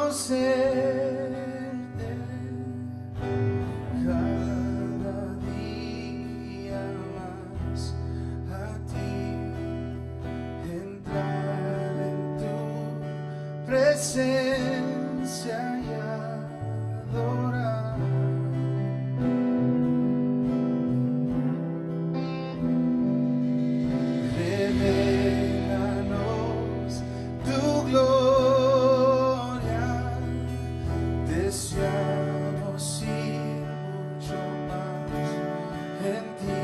conocerte cada día más, a ti entrar en tu presencia y adorar. Revélanos tu gloria, deseamos ir mucho más en ti,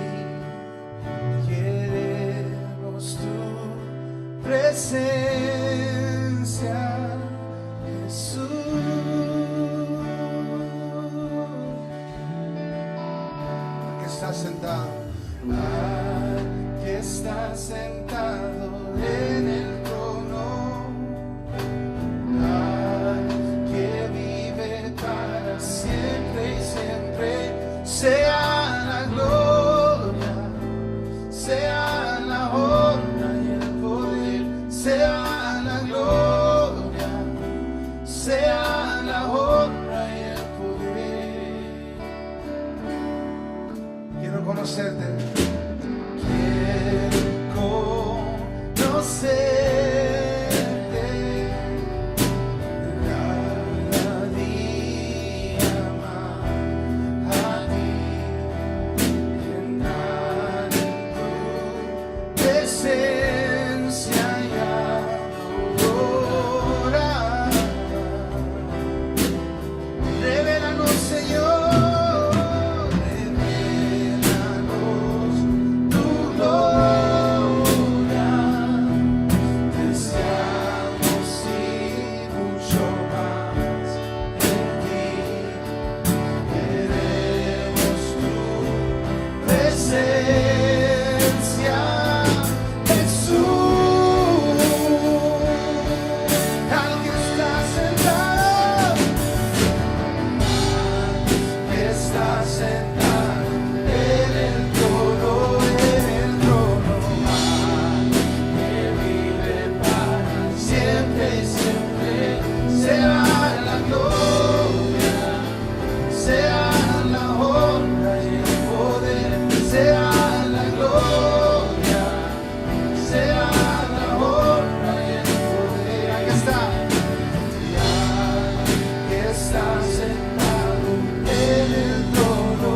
queremos tu presencia, Jesús. Aquí estás sentado, aquí estás sentado en el trono, que vive para siempre y siempre. Sea la gloria, sea la honra y el poder, sea la gloria, sea la honra y el poder. Quiero conocerte. Quiero conocerte cada día más, a ti entrar en tu presencia y adorar. Revélanos, Señor, revélanos tu gloria, deseamos ir mucho más en ti, queremos tu presencia, Jesús. Al que está sentado, que está sentado en el trono, que vive para siempre y siempre. Sea la gloria, sea la honra y el poder, sea la gloria, sea la honra y el poder. Aquí está. Que está sentado en el trono,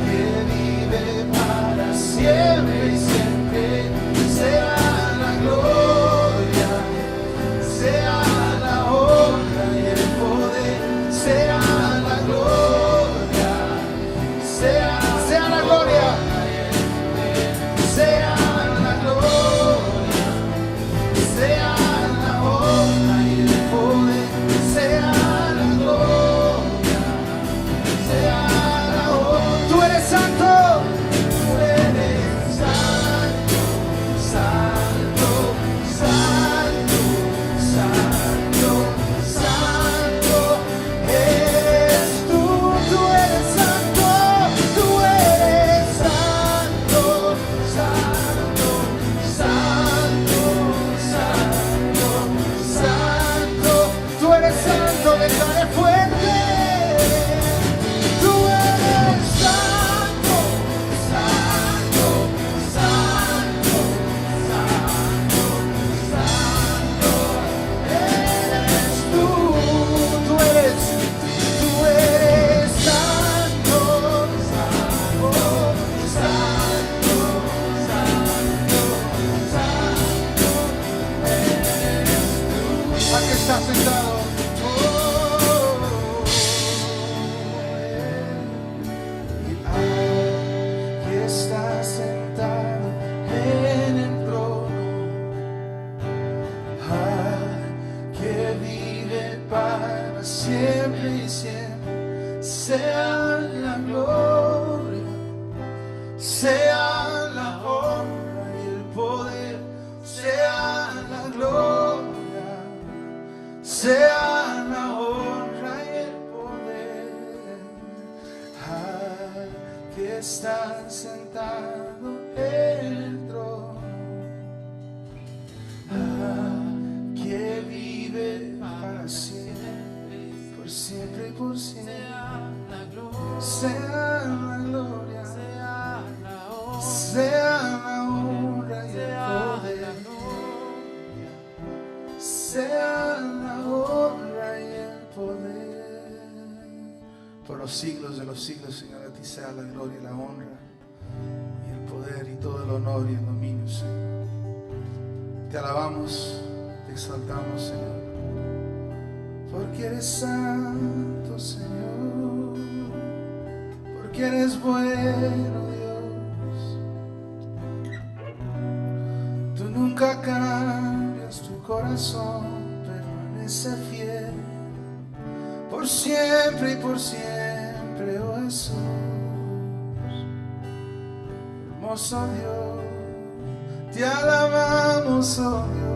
que vive para siempre y siempre. Sea la gloria, sea la honra y el poder, sea la gloria, sea la gloria, sea la gloria, sea la honra y el poder, sea la gloria, sea la honra. Tú eres santo, tú eres santo, santo, santo, santo, santo eres tú. Tú eres santo, tú eres santo, santo, santo, santo, santo. Tú eres santo, declare fuerte. Tú eres santo, santo, santo, santo, santo eres tú. Tú eres santo, santo, santo, santo, santo eres tú. Aquí estás sentado. Aquí estás sentado en el trono, que vive para siempre y siempre. Sea la gloria, sea la honra y el poder, sea la gloria, sea la honra y el poder. Que está sentado en el trono, que sea la honra y el poder. Por los siglos de los siglos, Señor, a ti sea la gloria y la honra y el poder y todo el honor y el dominio, Señor. Te alabamos, te exaltamos, Señor, porque eres santo, Señor, porque eres bueno, Dios. Tú nunca cambias, tu corazón permanece fiel, por siempre y por siempre, oh Jesús. Hermoso Dios, te alabamos, oh Dios,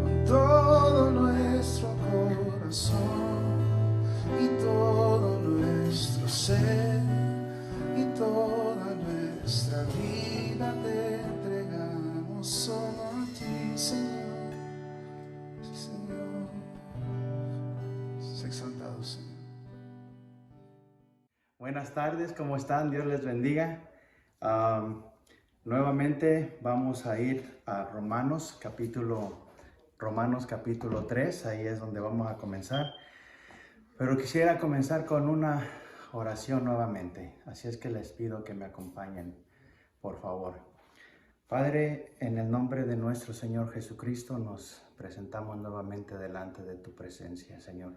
con todo nuestro corazón y todo nuestro ser y toda nuestra vida te entregamos solo a ti, Señor. Sí, Señor. Sé exaltado, Señor. Buenas tardes, ¿cómo están? Dios les bendiga. Nuevamente vamos a ir a Romanos capítulo 3, ahí es donde vamos a comenzar. Pero quisiera comenzar con una oración nuevamente, así es que les pido que me acompañen, por favor. Padre, en el nombre de nuestro Señor Jesucristo nos presentamos nuevamente delante de tu presencia, Señor.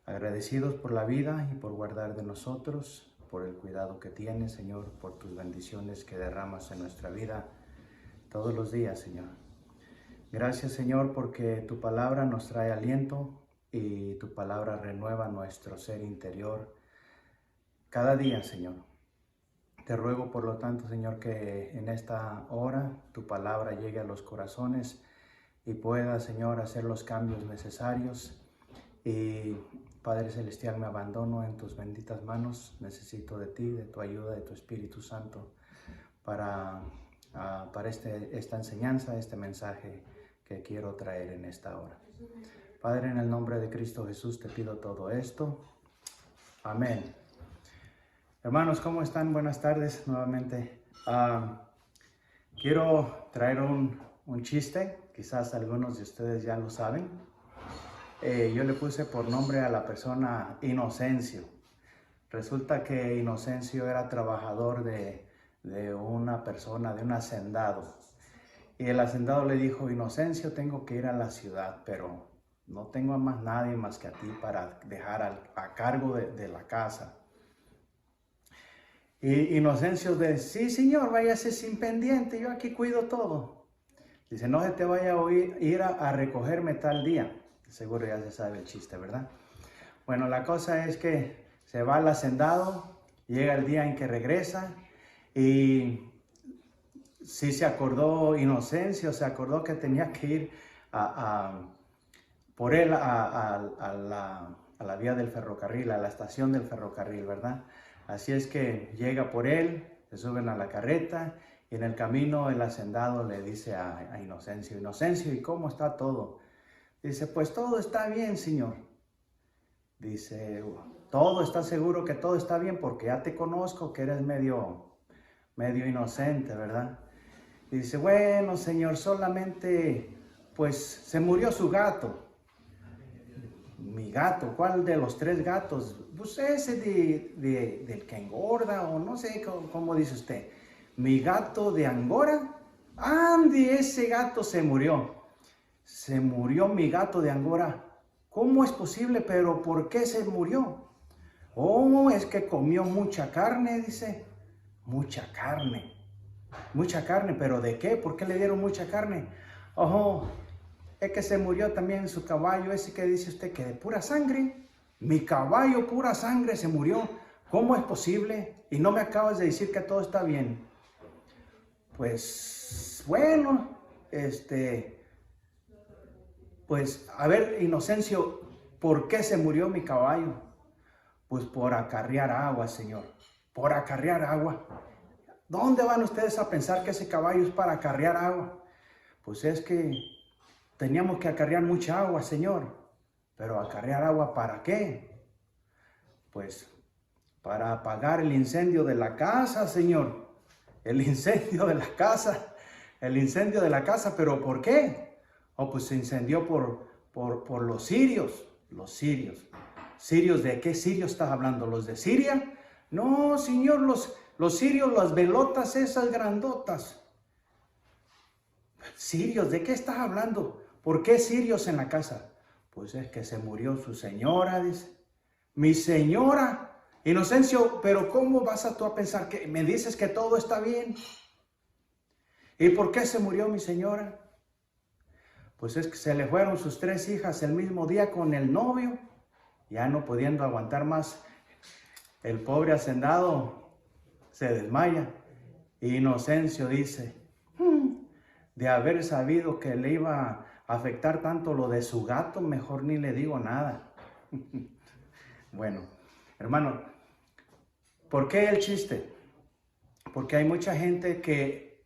Agradecidos por la vida y por guardar de nosotros, por el cuidado que tienes, Señor, por tus bendiciones que derramas en nuestra vida todos los días, Señor. Gracias, Señor, porque tu palabra nos trae aliento y tu palabra renueva nuestro ser interior cada día, Señor. Te ruego, por lo tanto, Señor, que en esta hora tu palabra llegue a los corazones y pueda, Señor, hacer los cambios necesarios. Y Padre Celestial, me abandono en tus benditas manos. Necesito de ti, de tu ayuda, de tu Espíritu Santo para esta enseñanza, este mensaje que quiero traer en esta hora. Padre, en el nombre de Cristo Jesús te pido todo esto. Amén. Hermanos, ¿cómo están? Buenas tardes nuevamente. Quiero traer un chiste, quizás algunos de ustedes ya lo saben. Yo le puse por nombre a la persona Inocencio. Resulta que Inocencio era trabajador de una persona, de un hacendado. Y el hacendado le dijo: Inocencio, tengo que ir a la ciudad, pero no tengo a más nadie más que a ti para dejar a cargo de la casa. Y Inocencio dice: sí, señor, váyase sin pendiente, yo aquí cuido todo. Dice: no se te vaya a ir a recogerme tal día. Seguro ya se sabe el chiste, ¿verdad? Bueno, la cosa es que se va al hacendado, llega el día en que regresa y sí se acordó Inocencio, se acordó que tenía que ir por él a la vía del ferrocarril, a la estación del ferrocarril, ¿verdad? Así es que llega por él, se suben a la carreta y en el camino el hacendado le dice a Inocencio: Inocencio, ¿y cómo está todo? Dice: pues todo está bien, señor. Dice: todo, ¿está seguro que todo está bien? Porque ya te conozco que eres medio inocente, ¿verdad? Dice: bueno, señor, solamente pues se murió su gato. Mi gato, ¿cuál de los 3 gatos? Pues ese del que engorda, o no sé cómo dice usted. Mi gato de Angora. Andy, ese gato se murió. Se murió mi gato de Angora. ¿Cómo es posible? ¿Pero por qué se murió? Oh, es que comió mucha carne, dice. Mucha carne, ¿pero de qué? ¿Por qué le dieron mucha carne? Oh, es que se murió también su caballo, ese que dice usted que de pura sangre. Mi caballo, pura sangre, se murió. ¿Cómo es posible? Y no me acabas de decir que todo está bien. Pues, bueno, pues, a ver, Inocencio, ¿por qué se murió mi caballo? Pues por acarrear agua, señor. Por acarrear agua. ¿Dónde van ustedes a pensar que ese caballo es para acarrear agua? Pues es que teníamos que acarrear mucha agua, señor. Pero acarrear agua, ¿para qué? Pues para apagar el incendio de la casa, señor. El incendio de la casa. el incendio de la casa, pero ¿por qué? Oh, pues se incendió por los sirios. Los sirios. ¿Sirios de qué sirios estás hablando? ¿Los de Siria? No, señor, los sirios, las velotas esas grandotas. ¿Sirios? ¿De qué estás hablando? ¿Por qué sirios en la casa? Pues es que se murió su señora, dice. Mi señora. Inocencio, pero ¿cómo vas tú a pensar que me dices que todo está bien? ¿Y por qué se murió mi señora? Pues es que se le fueron sus 3 hijas el mismo día con el novio, ya no pudiendo aguantar más. El pobre hacendado se desmaya. Inocencio dice, de haber sabido que le iba a afectar tanto lo de su gato, mejor ni le digo nada. Bueno, hermano, ¿por qué el chiste? Porque hay mucha gente que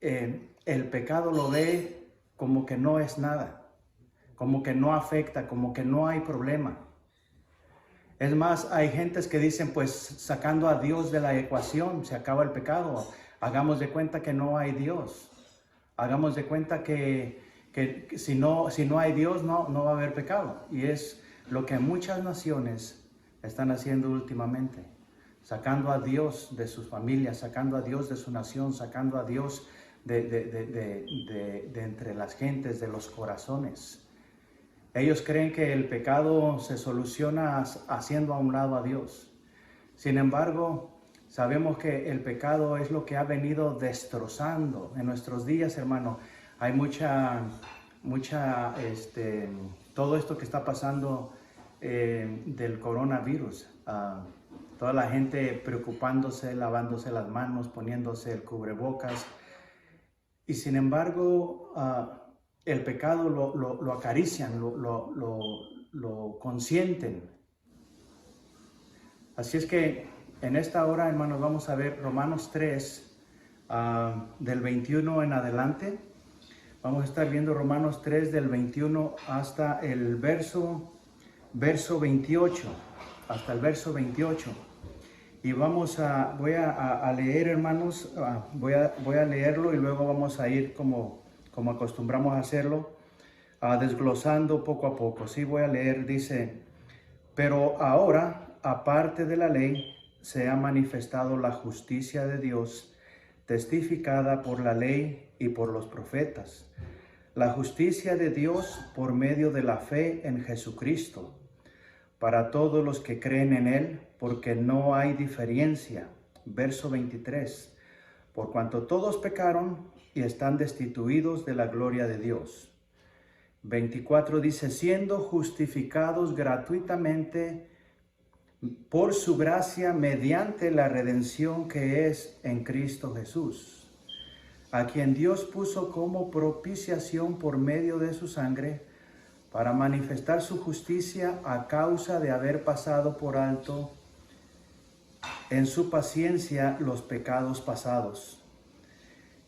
el pecado lo ve como que no es nada, como que no afecta, como que no hay problema. Es más, hay gentes que dicen, pues sacando a Dios de la ecuación, se acaba el pecado. Hagamos de cuenta que no hay Dios. Hagamos de cuenta que si no hay Dios, no va a haber pecado. Y es lo que muchas naciones están haciendo últimamente. Sacando a Dios de sus familias, sacando a Dios de su nación, sacando a Dios de entre las gentes, de los corazones. Ellos creen que el pecado se soluciona haciendo a un lado a Dios. Sin embargo, sabemos que el pecado es lo que ha venido destrozando. En nuestros días, hermano, hay todo esto que está pasando del coronavirus. Toda la gente preocupándose, lavándose las manos, poniéndose el cubrebocas. Y sin embargo, el pecado lo acarician, lo consienten. Así es que en esta hora, hermanos, vamos a ver Romanos 3, del 21 en adelante. Vamos a estar viendo Romanos 3 del 21 hasta el verso 28, hasta el verso 28. Y voy a leer, hermanos, voy a leerlo y luego vamos a ir como acostumbramos a hacerlo, desglosando poco a poco. Sí, voy a leer, dice, pero ahora, aparte de la ley, se ha manifestado la justicia de Dios, testificada por la ley y por los profetas. La justicia de Dios por medio de la fe en Jesucristo, para todos los que creen en Él, porque no hay diferencia. Verso 23, por cuanto todos pecaron y están destituidos de la gloria de Dios. 24 dice, siendo justificados gratuitamente por su gracia mediante la redención que es en Cristo Jesús, a quien Dios puso como propiciación por medio de su sangre, para manifestar su justicia a causa de haber pasado por alto en su paciencia los pecados pasados,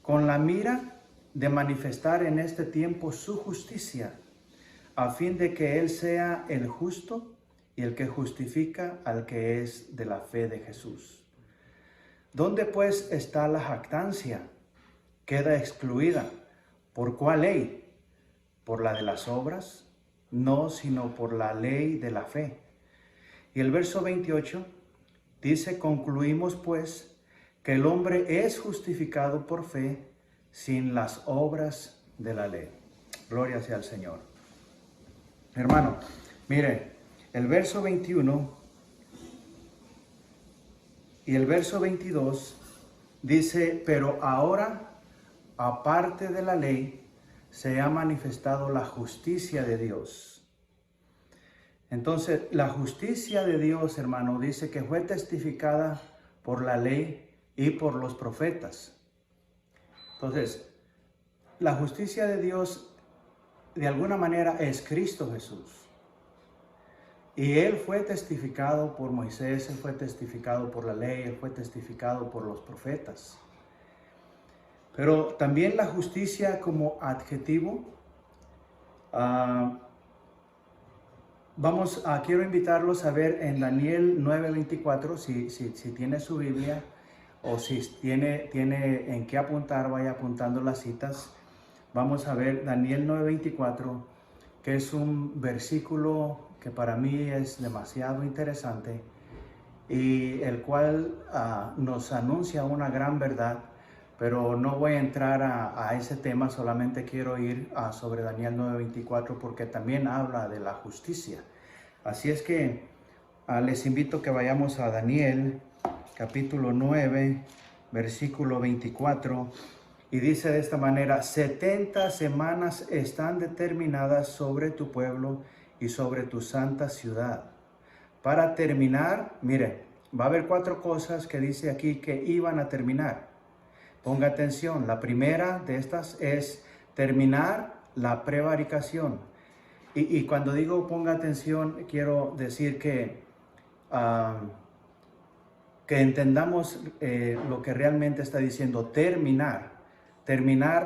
con la mira de manifestar en este tiempo su justicia, a fin de que Él sea el justo y el que justifica al que es de la fe de Jesús. ¿Dónde pues está la jactancia? Queda excluida. ¿Por cuál ley? ¿Por la de las obras? No, sino por la ley de la fe. Y el verso 28 dice, concluimos pues que el hombre es justificado por fe sin las obras de la ley. Gloria sea al Señor. Hermano, mire, el verso 21 y el verso 22 dice, pero ahora, aparte de la ley, se ha manifestado la justicia de Dios. Entonces, la justicia de Dios, hermano, dice que fue testificada por la ley y por los profetas. Entonces, la justicia de Dios, de alguna manera, es Cristo Jesús. Y Él fue testificado por Moisés, Él fue testificado por la ley, Él fue testificado por los profetas. Pero también la justicia como adjetivo, quiero invitarlos a ver en Daniel 9:24, si tiene su Biblia o si tiene en qué apuntar, vaya apuntando las citas. vamos a ver Daniel 9:24, que es un versículo que para mí es demasiado interesante y el cual nos anuncia una gran verdad, pero no voy a entrar a ese tema, solamente quiero ir sobre Daniel 9:24 porque también habla de la justicia. Así es que les invito que vayamos a Daniel capítulo 9, versículo 24, y dice de esta manera: 70 semanas están determinadas sobre tu pueblo y sobre tu santa ciudad. Para terminar, mire, va a haber 4 cosas que dice aquí que iban a terminar. Ponga atención, la primera de estas es terminar la prevaricación. Y cuando digo ponga atención, quiero decir que entendamos lo que realmente está diciendo: terminar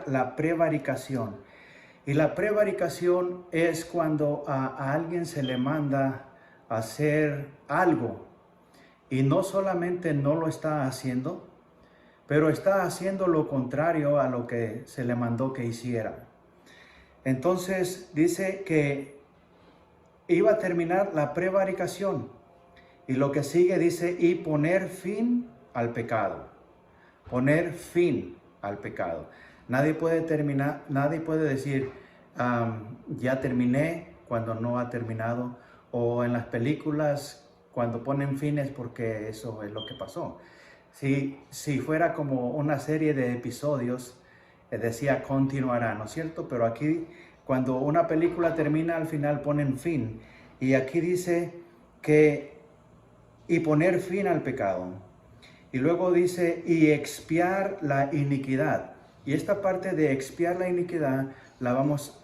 la prevaricación. Y la prevaricación es cuando a alguien se le manda a hacer algo y no solamente no lo está haciendo, pero está haciendo lo contrario a lo que se le mandó que hiciera. Entonces dice que iba a terminar la prevaricación. Y lo que sigue dice: y poner fin al pecado. Poner fin al pecado. Nadie puede terminar, nadie puede decir ya terminé cuando no ha terminado. O en las películas cuando ponen fines porque eso es lo que pasó. Si fuera como una serie de episodios, decía continuará, ¿no es cierto? Pero aquí cuando una película termina, al final ponen fin. Y aquí dice que y poner fin al pecado. Y luego dice y expiar la iniquidad. Y esta parte de expiar la iniquidad la vamos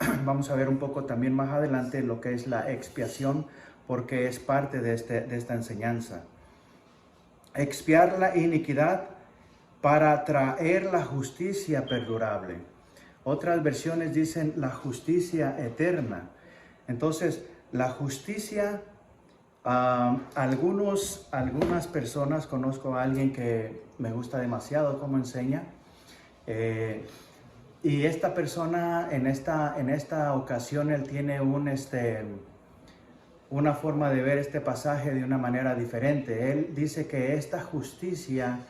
a ver un poco también más adelante, lo que es la expiación, porque es parte de esta enseñanza. Expiar la iniquidad para traer la justicia perdurable. Otras versiones dicen la justicia eterna. Entonces, la justicia, algunas personas, conozco a alguien que me gusta demasiado cómo enseña, y esta persona en esta ocasión él tiene una forma de ver este pasaje de una manera diferente. Él dice que esta justicia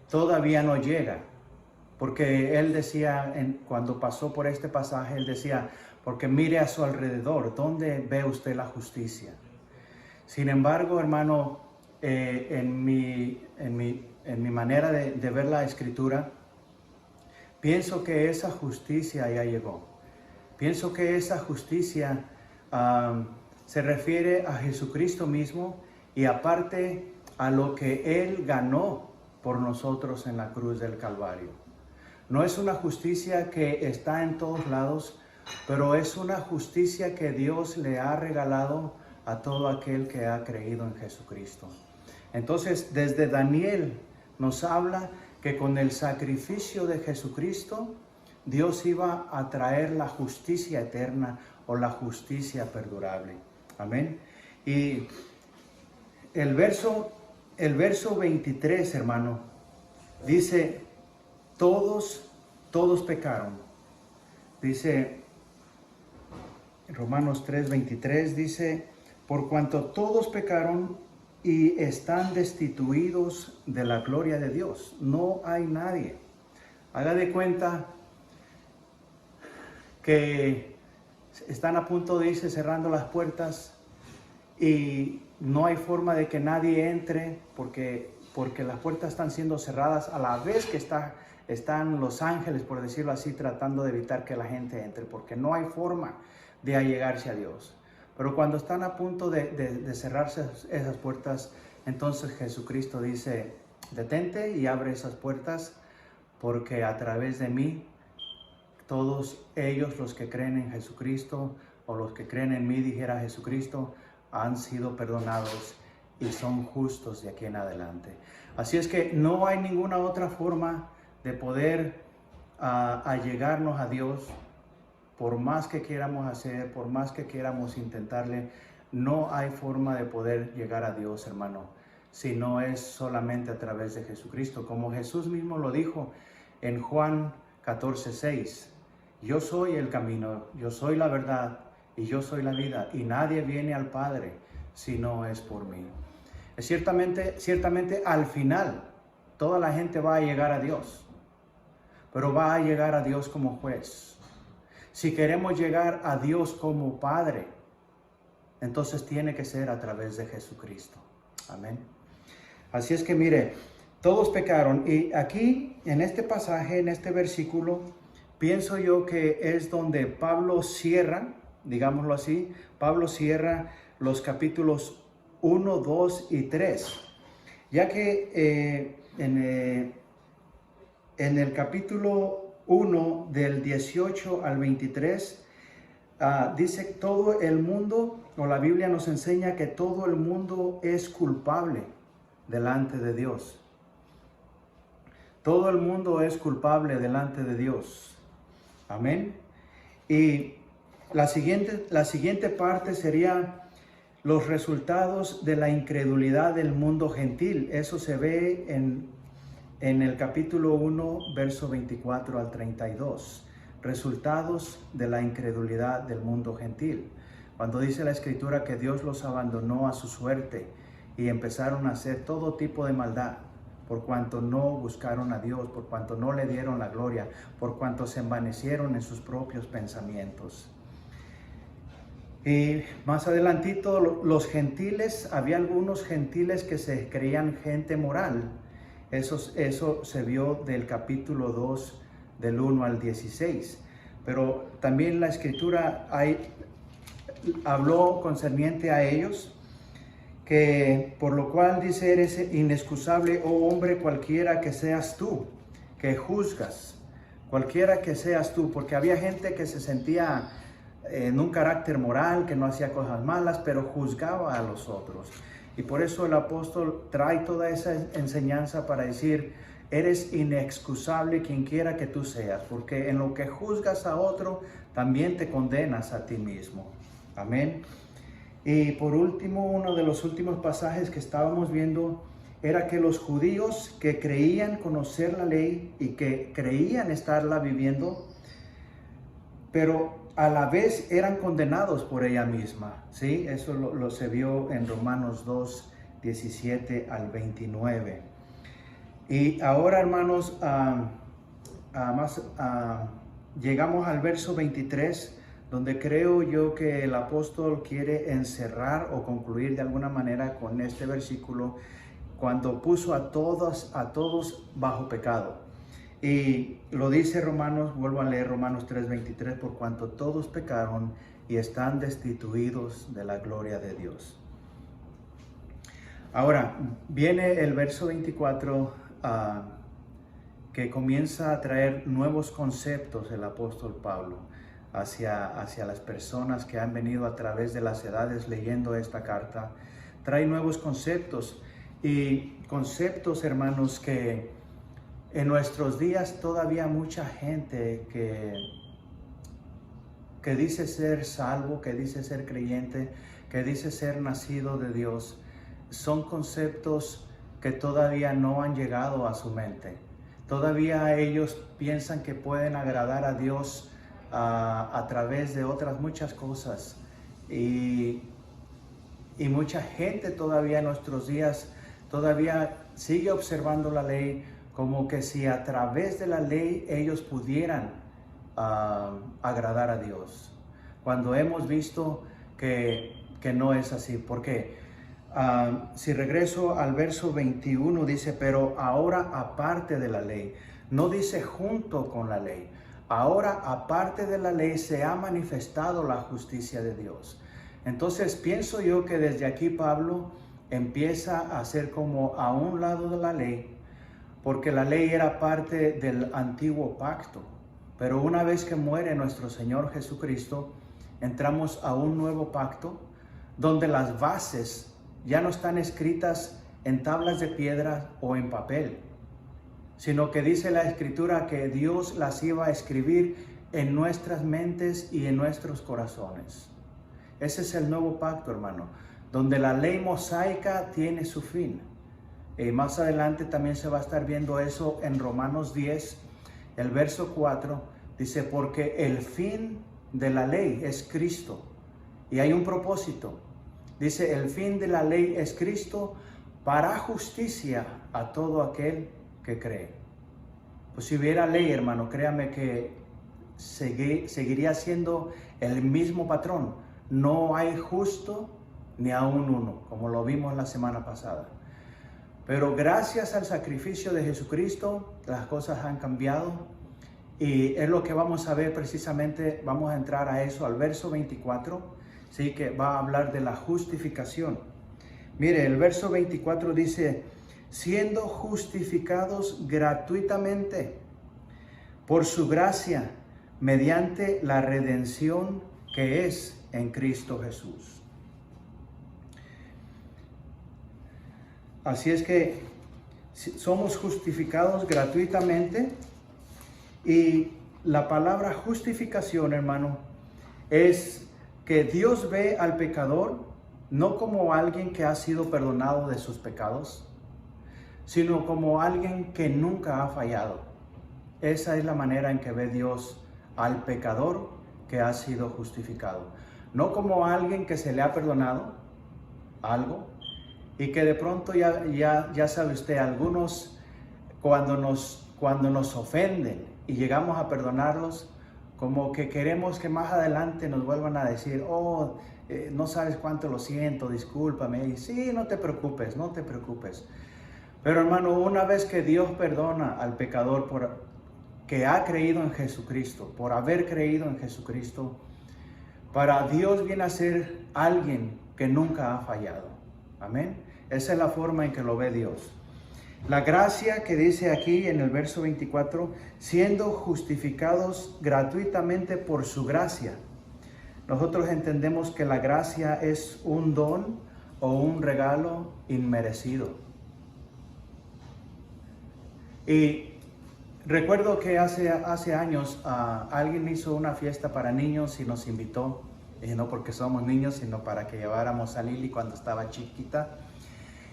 todavía no llega, porque él decía, cuando pasó por este pasaje, él decía, porque mire a su alrededor, ¿dónde ve usted la justicia? Sin embargo, hermano, en mi manera de ver la Escritura, pienso que esa justicia ya llegó. Pienso que esa justicia se refiere a Jesucristo mismo y aparte a lo que Él ganó por nosotros en la cruz del Calvario. No es una justicia que está en todos lados, pero es una justicia que Dios le ha regalado a todo aquel que ha creído en Jesucristo. Entonces, desde Daniel nos habla que con el sacrificio de Jesucristo, Dios iba a traer la justicia eterna o la justicia perdurable. Amén. Y el verso 23, hermano, dice, todos pecaron. Dice, Romanos 3:23 dice, por cuanto todos pecaron y están destituidos de la gloria de Dios. No hay nadie. Haga de cuenta que están a punto de irse cerrando las puertas y no hay forma de que nadie entre porque las puertas están siendo cerradas a la vez que están los ángeles, por decirlo así, tratando de evitar que la gente entre, porque no hay forma de allegarse a Dios. Pero cuando están a punto de cerrarse esas puertas, entonces Jesucristo dice, detente y abre esas puertas, porque a través de mí, todos ellos, los que creen en Jesucristo, o los que creen en mí, dijera Jesucristo, han sido perdonados y son justos de aquí en adelante. Así es que no hay ninguna otra forma de poder allegarnos a Dios. Por más que queramos hacer, por más que queramos intentarle, no hay forma de poder llegar a Dios, hermano, si no es solamente a través de Jesucristo. Como Jesús mismo lo dijo en Juan 14:6. Yo soy el camino, yo soy la verdad y yo soy la vida, y nadie viene al Padre si no es por mí. Ciertamente al final toda la gente va a llegar a Dios, pero va a llegar a Dios como juez. Si queremos llegar a Dios como Padre, entonces tiene que ser a través de Jesucristo. Amén. Así es que mire, todos pecaron, y aquí en este pasaje, en este versículo, pienso yo que es donde Pablo cierra, digámoslo así, Pablo cierra los capítulos 1, 2 y 3, ya que en el capítulo 1 del 18 al 23 dice todo el mundo, o la Biblia nos enseña que todo el mundo es culpable delante de Dios. Todo el mundo es culpable delante de Dios. Amén. Y la siguiente parte sería los resultados de la incredulidad del mundo gentil. Eso se ve en el capítulo 1, verso 24 al 32. Resultados de la incredulidad del mundo gentil. Cuando dice la Escritura que Dios los abandonó a su suerte y empezaron a hacer todo tipo de maldad, por cuanto no buscaron a Dios, por cuanto no le dieron la gloria, por cuanto se envanecieron en sus propios pensamientos. Y más adelantito, los gentiles, había algunos gentiles que se creían gente moral. Eso se vio del capítulo 2, del 1 al 16. Pero también la Escritura habló concerniente a ellos, que por lo cual dice: eres inexcusable, oh hombre, cualquiera que seas tú, que juzgas, cualquiera que seas tú, porque había gente que se sentía en un carácter moral, que no hacía cosas malas, pero juzgaba a los otros. Y por eso el apóstol trae toda esa enseñanza para decir: eres inexcusable quien quiera que tú seas, porque en lo que juzgas a otro, también te condenas a ti mismo. Amén. Y por último, uno de los últimos pasajes que estábamos viendo era que los judíos que creían conocer la ley y que creían estarla viviendo, pero a la vez eran condenados por ella misma. ¿Sí? Eso lo se vio en Romanos 2, 17 al 29. Y ahora, hermanos, llegamos al verso 23, donde creo yo que el apóstol quiere encerrar o concluir de alguna manera con este versículo, cuando puso a todos bajo pecado. Y lo dice Romanos, vuelvo a leer Romanos 3:23, por cuanto todos pecaron y están destituidos de la gloria de Dios. Ahora viene el verso 24, que comienza a traer nuevos conceptos el apóstol Pablo hacia las personas que han venido a través de las edades leyendo esta carta. Trae nuevos conceptos, y conceptos, hermanos, que en nuestros días todavía mucha gente que dice ser salvo, que dice ser creyente, que dice ser nacido de Dios, son conceptos que todavía no han llegado a su mente. Todavía ellos piensan que pueden agradar a Dios a través de otras muchas cosas, y mucha gente todavía en nuestros días todavía sigue observando la ley como que si a través de la ley ellos pudieran agradar a Dios, cuando hemos visto que no es así. Porque si regreso al verso 21, dice: pero ahora aparte de la ley, no dice junto con la ley, ahora aparte de la ley se ha manifestado la justicia de Dios. Entonces pienso yo que desde aquí Pablo empieza a hacer como a un lado de la ley, porque la ley era parte del antiguo pacto, pero una vez que muere nuestro Señor Jesucristo, entramos a un nuevo pacto, donde las bases ya no están escritas en tablas de piedra o en papel, sino que dice la Escritura que Dios las iba a escribir en nuestras mentes y en nuestros corazones. Ese es el nuevo pacto, hermano, donde la ley mosaica tiene su fin. Más adelante también se va a estar viendo eso en Romanos 10, el verso 4, dice, porque el fin de la ley es Cristo. Y hay un propósito. Dice, el fin de la ley es Cristo para justicia a todo aquel que cree. Pues si hubiera ley, hermano, créame que seguiría siendo el mismo patrón. No hay justo ni aún uno, como lo vimos la semana pasada. Pero gracias al sacrificio de Jesucristo, las cosas han cambiado. Y es lo que vamos a ver precisamente, vamos a entrar a eso, al verso 24, ¿sí? Que va a hablar de la justificación. Mire, el verso 24 dice, siendo justificados gratuitamente por su gracia, mediante la redención que es en Cristo Jesús. Así es que somos justificados gratuitamente. Y la palabra justificación, hermano, es que Dios ve al pecador no como alguien que ha sido perdonado de sus pecados, sino como alguien que nunca ha fallado. Esa es la manera en que ve Dios al pecador que ha sido justificado. No como alguien que se le ha perdonado algo y que de pronto ya sabe usted, algunos cuando nos ofenden y llegamos a perdonarlos, como que queremos que más adelante nos vuelvan a decir, oh, no sabes cuánto lo siento, discúlpame. Y sí, no te preocupes, no te preocupes. Pero hermano, una vez que Dios perdona al pecador que ha creído en Jesucristo, por haber creído en Jesucristo, para Dios viene a ser alguien que nunca ha fallado. Amén. Esa es la forma en que lo ve Dios. La gracia que dice aquí en el verso 24, siendo justificados gratuitamente por su gracia. Nosotros entendemos que la gracia es un don o un regalo inmerecido. Y recuerdo que hace años alguien hizo una fiesta para niños y nos invitó, y no porque somos niños, sino para que lleváramos a Lili cuando estaba chiquita.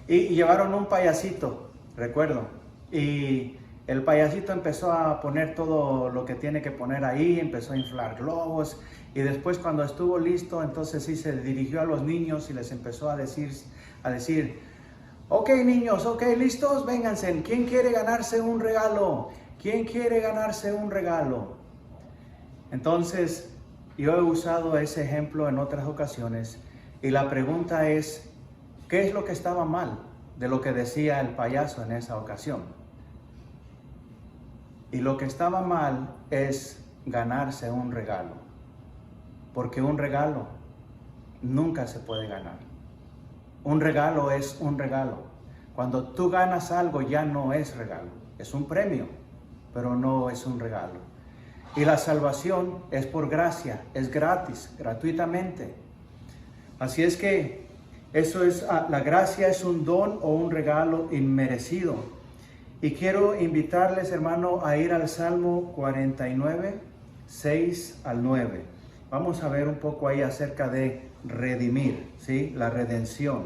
Y llevaron un payasito. Recuerdo, y el payasito empezó a poner todo lo que tiene que poner ahí, empezó a inflar globos, y después cuando estuvo listo, entonces sí se dirigió a los niños y les empezó a decir, ok niños, ok, listos, vénganse, ¿quién quiere ganarse un regalo? ¿Quién quiere ganarse un regalo? Entonces, yo he usado ese ejemplo en otras ocasiones, y la pregunta es, ¿qué es lo que estaba mal de lo que decía el payaso en esa ocasión? Y lo que estaba mal es ganarse un regalo, porque un regalo nunca se puede ganar. Un regalo es un regalo. Cuando tú ganas algo ya no es regalo, es un premio, pero no es un regalo. Y la salvación es por gracia, es gratis, gratuitamente. Así es que eso es, la gracia es un don o un regalo inmerecido. Y quiero invitarles, hermano, a ir al Salmo 49, 6 al 9. Vamos a ver un poco ahí acerca de redimir, ¿sí? La redención.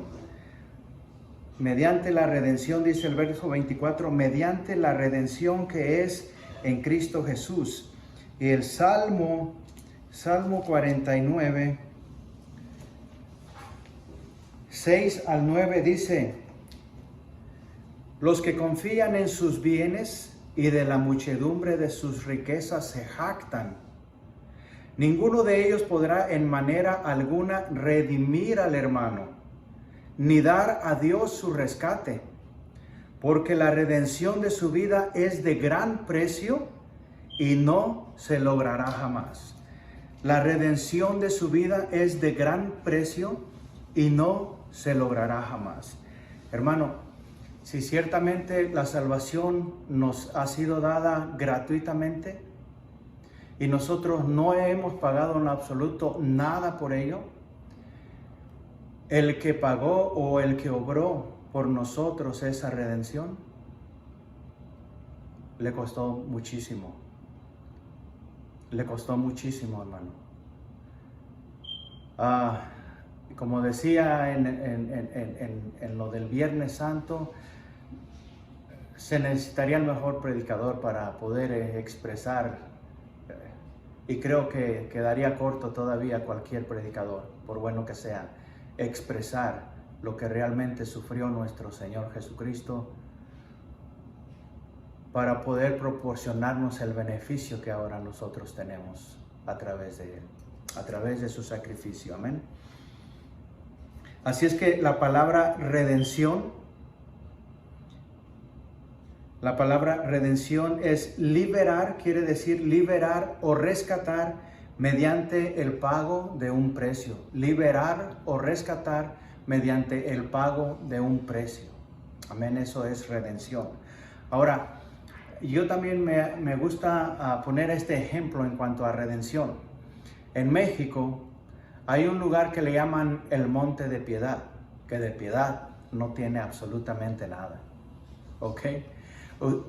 Mediante la redención, dice el verso 24, mediante la redención que es en Cristo Jesús. Y el Salmo 49, 6 al 9 dice, los que confían en sus bienes y de la muchedumbre de sus riquezas se jactan. Ninguno de ellos podrá en manera alguna redimir al hermano, ni dar a Dios su rescate, porque la redención de su vida es de gran precio y no se logrará jamás. La redención de su vida es de gran precio y no se logrará jamás. Hermano, si ciertamente la salvación nos ha sido dada gratuitamente y nosotros no hemos pagado en absoluto nada por ello, el que pagó o el que obró por nosotros esa redención le costó muchísimo. Le costó muchísimo, hermano. Como decía en lo del Viernes Santo, se necesitaría el mejor predicador para poder expresar, y creo que quedaría corto todavía cualquier predicador, por bueno que sea, expresar lo que realmente sufrió nuestro Señor Jesucristo para poder proporcionarnos el beneficio que ahora nosotros tenemos a través de Él, a través de su sacrificio. Amén. Así es que la palabra redención es liberar, quiere decir liberar o rescatar mediante el pago de un precio. Liberar o rescatar mediante el pago de un precio. Amén, eso es redención. Ahora, yo también me gusta poner este ejemplo en cuanto a redención. En México hay un lugar que le llaman el Monte de Piedad, que de piedad no tiene absolutamente nada. ¿Ok?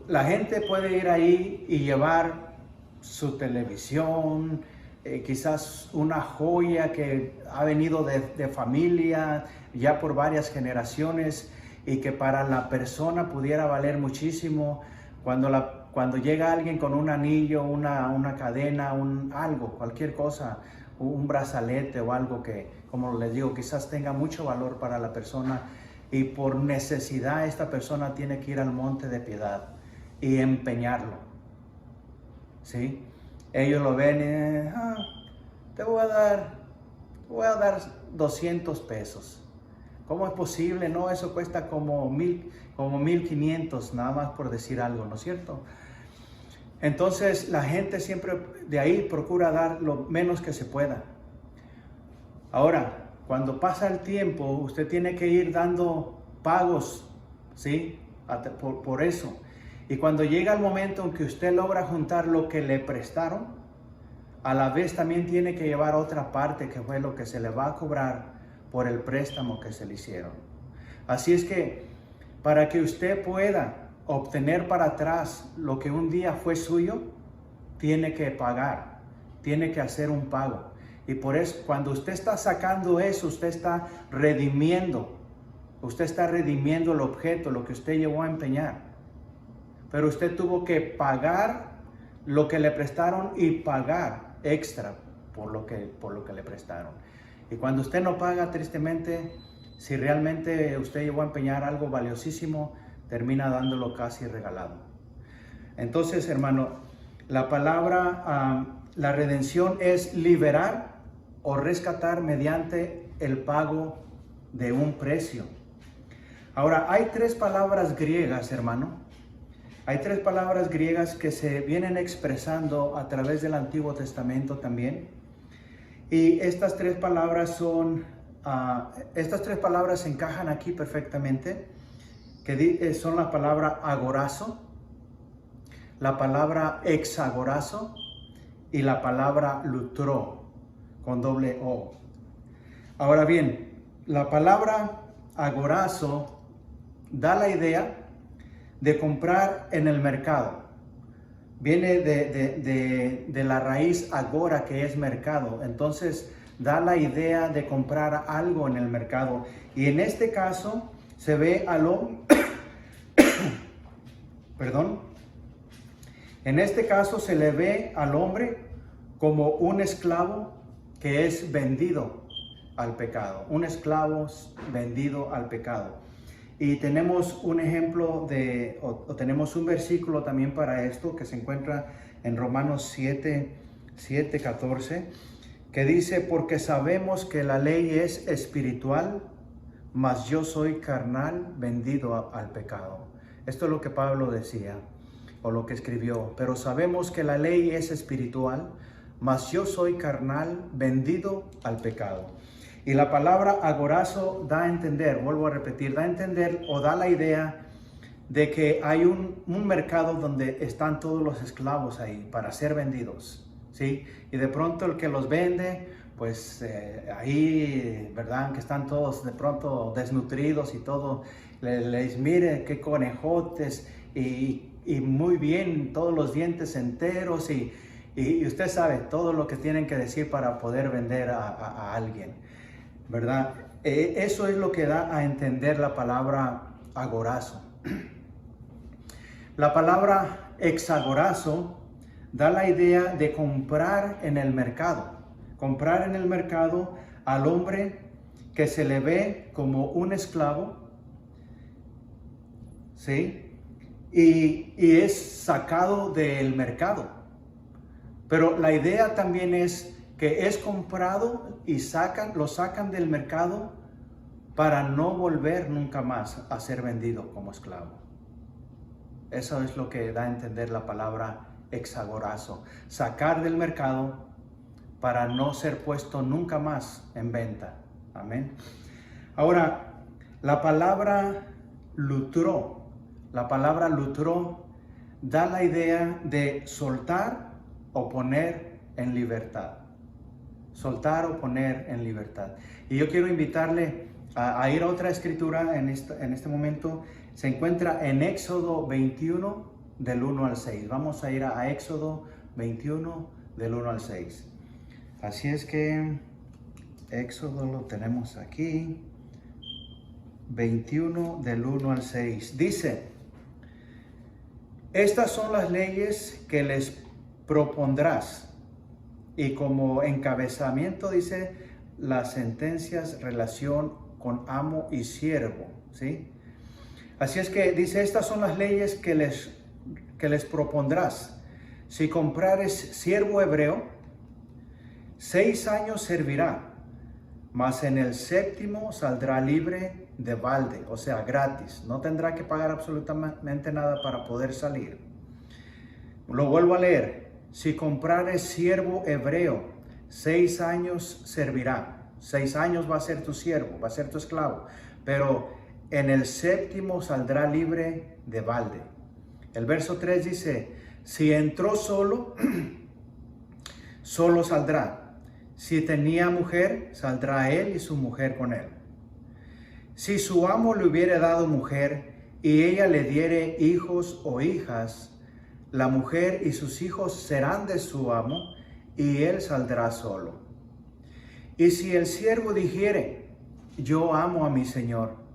La gente puede ir ahí y llevar su televisión, quizás una joya que ha venido de familia ya por varias generaciones y que para la persona pudiera valer muchísimo. Cuando llega alguien con un anillo, una cadena, algo, cualquier cosa, un brazalete o algo que, como les digo, quizás tenga mucho valor para la persona, y por necesidad esta persona tiene que ir al Monte de Piedad y empeñarlo. ¿Sí? Ellos lo ven y te voy a dar 200 pesos. ¿Cómo es posible? No, eso cuesta como 1,500, nada más por decir algo, ¿no es cierto? Entonces la gente siempre de ahí procura dar lo menos que se pueda. Ahora, cuando pasa el tiempo, usted tiene que ir dando pagos, ¿sí? Por eso. Y cuando llega el momento en que usted logra juntar lo que le prestaron, a la vez también tiene que llevar otra parte, que fue lo que se le va a cobrar por el préstamo que se le hicieron. Así es que para que usted pueda obtener para atrás lo que un día fue suyo, tiene que pagar, tiene que hacer un pago. Y por eso, cuando usted está sacando eso, usted está redimiendo el objeto, lo que usted llevó a empeñar. Pero usted tuvo que pagar lo que le prestaron y pagar extra por lo que le prestaron. Y cuando usted no paga, tristemente, si realmente usted llevó a empeñar algo valiosísimo, termina dándolo casi regalado. Entonces, hermano, la palabra, la redención es liberar o rescatar mediante el pago de un precio. Ahora, hay 3 palabras griegas, hermano. Hay 3 palabras griegas que se vienen expresando a través del Antiguo Testamento también. Y estas 3 palabras se encajan aquí perfectamente, que son la palabra agorazo, la palabra exagorazo y la palabra lutro, con doble O. Ahora bien, la palabra agorazo da la idea de comprar en el mercado. Viene de la raíz agora, que es mercado. Entonces da la idea de comprar algo en el mercado. Y en este caso se ve al hombre, en este caso se le ve al hombre como un esclavo que es vendido al pecado. Un esclavo vendido al pecado. Y tenemos un ejemplo o tenemos un versículo también para esto, que se encuentra en Romanos 7:14, que dice: porque sabemos que la ley es espiritual, mas yo soy carnal, vendido al pecado. Esto es lo que Pablo decía, o lo que escribió. Pero sabemos que la ley es espiritual, mas yo soy carnal, vendido al pecado. Y la palabra agorazo da a entender, vuelvo a repetir, da a entender o da la idea de que hay un mercado donde están todos los esclavos ahí para ser vendidos, ¿sí? Y de pronto el que los vende, pues ahí, ¿verdad? Que están todos de pronto desnutridos y todo, les mire qué conejotes y muy bien, todos los dientes enteros y usted sabe todo lo que tienen que decir para poder vender a alguien, ¿verdad? Eso es lo que da a entender la palabra agorazo. La palabra exagorazo da la idea de comprar en el mercado. Comprar en el mercado al hombre que se le ve como un esclavo, ¿sí? Y es sacado del mercado. Pero la idea también es que es comprado y lo sacan del mercado para no volver nunca más a ser vendido como esclavo. Eso es lo que da a entender la palabra exagorazo. Sacar del mercado para no ser puesto nunca más en venta. Amén. Ahora, la palabra lutró da la idea de soltar o poner en libertad. Soltar o poner en libertad. Y yo quiero invitarle a ir a otra escritura en este momento. Se encuentra en Éxodo 21 del 1 al 6. Vamos a ir a Éxodo 21 del 1 al 6. Así es que Éxodo lo tenemos aquí. 21 del 1 al 6. Dice: estas son las leyes que les propondrás. Y como encabezamiento dice las sentencias, relación con amo y siervo, ¿sí? Así es que dice, estas son las leyes que les propondrás. Si comprares siervo hebreo, 6 años servirá, mas en el 7º saldrá libre de balde, o sea, gratis. No tendrá que pagar absolutamente nada para poder salir. Lo vuelvo a leer. Si comprares siervo hebreo, 6 años servirá. 6 años va a ser tu siervo, va a ser tu esclavo. Pero en el 7º saldrá libre de balde. El verso 3 dice, si entró solo, solo saldrá. Si tenía mujer, saldrá él y su mujer con él. Si su amo le hubiere dado mujer y ella le diere hijos o hijas, la mujer y sus hijos serán de su amo y él saldrá solo. Y si el siervo dijere, yo amo a mi señor,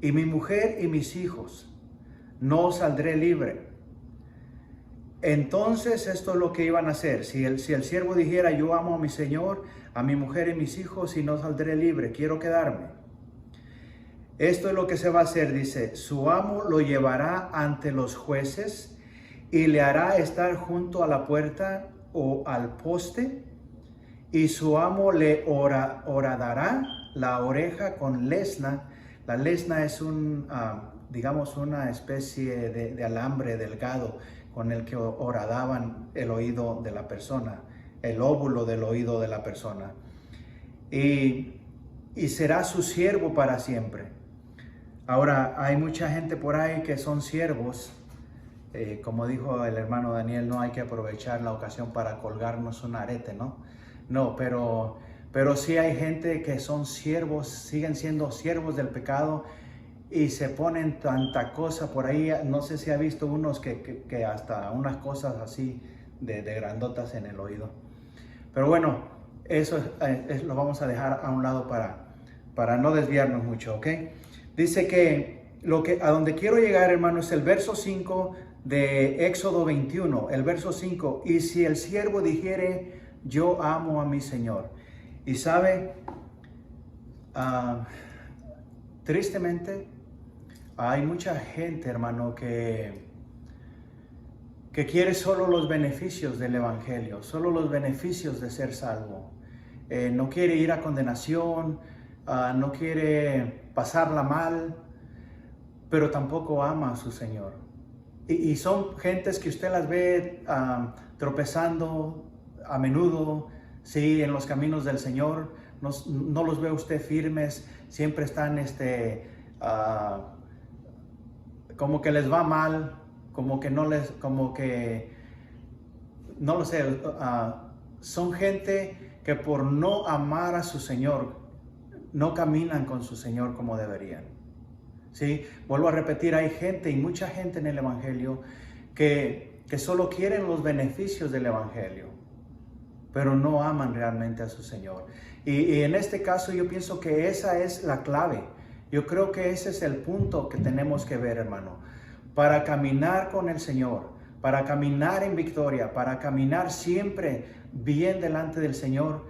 y mi mujer y mis hijos, no saldré libre. Entonces esto es lo que iban a hacer. Si el siervo dijera, yo amo a mi señor, a mi mujer y mis hijos, y no saldré libre, quiero quedarme. Esto es lo que se va a hacer, dice, su amo lo llevará ante los jueces y le hará estar junto a la puerta o al poste, y su amo le horadará la oreja con lesna. La lesna es digamos una especie de alambre delgado con el que horadaban el oído de la persona, el óvulo del oído de la persona. Y será su siervo para siempre. Ahora, hay mucha gente por ahí que son siervos. Como dijo el hermano Daniel, no hay que aprovechar la ocasión para colgarnos un arete, ¿no? No, pero sí hay gente que son siervos, siguen siendo siervos del pecado y se ponen tanta cosa por ahí. No sé si ha visto unos que hasta unas cosas así de grandotas en el oído. Pero bueno, eso lo vamos a dejar a un lado para no desviarnos mucho, ¿ok? Dice que a donde quiero llegar, hermano, es el verso 5 de Éxodo 21, el verso 5. Y si el siervo dijere, yo amo a mi Señor. Y sabe, tristemente, hay mucha gente, hermano, que quiere solo los beneficios del Evangelio, solo los beneficios de ser salvo. No quiere ir a condenación, no quiere pasarla mal, pero tampoco ama a su Señor. Y son gentes que usted las ve tropezando a menudo, sí, en los caminos del Señor. No los ve usted firmes, siempre están como que les va mal, como que no lo sé, son gente que por no amar a su Señor, no caminan con su Señor como deberían. ¿Sí? Vuelvo a repetir, hay gente y mucha gente en el Evangelio que solo quieren los beneficios del Evangelio, pero no aman realmente a su Señor. Y en este caso yo pienso que esa es la clave. Yo creo que ese es el punto que tenemos que ver, hermano. para caminar con el Señor, para caminar en victoria, para caminar siempre bien delante del Señor,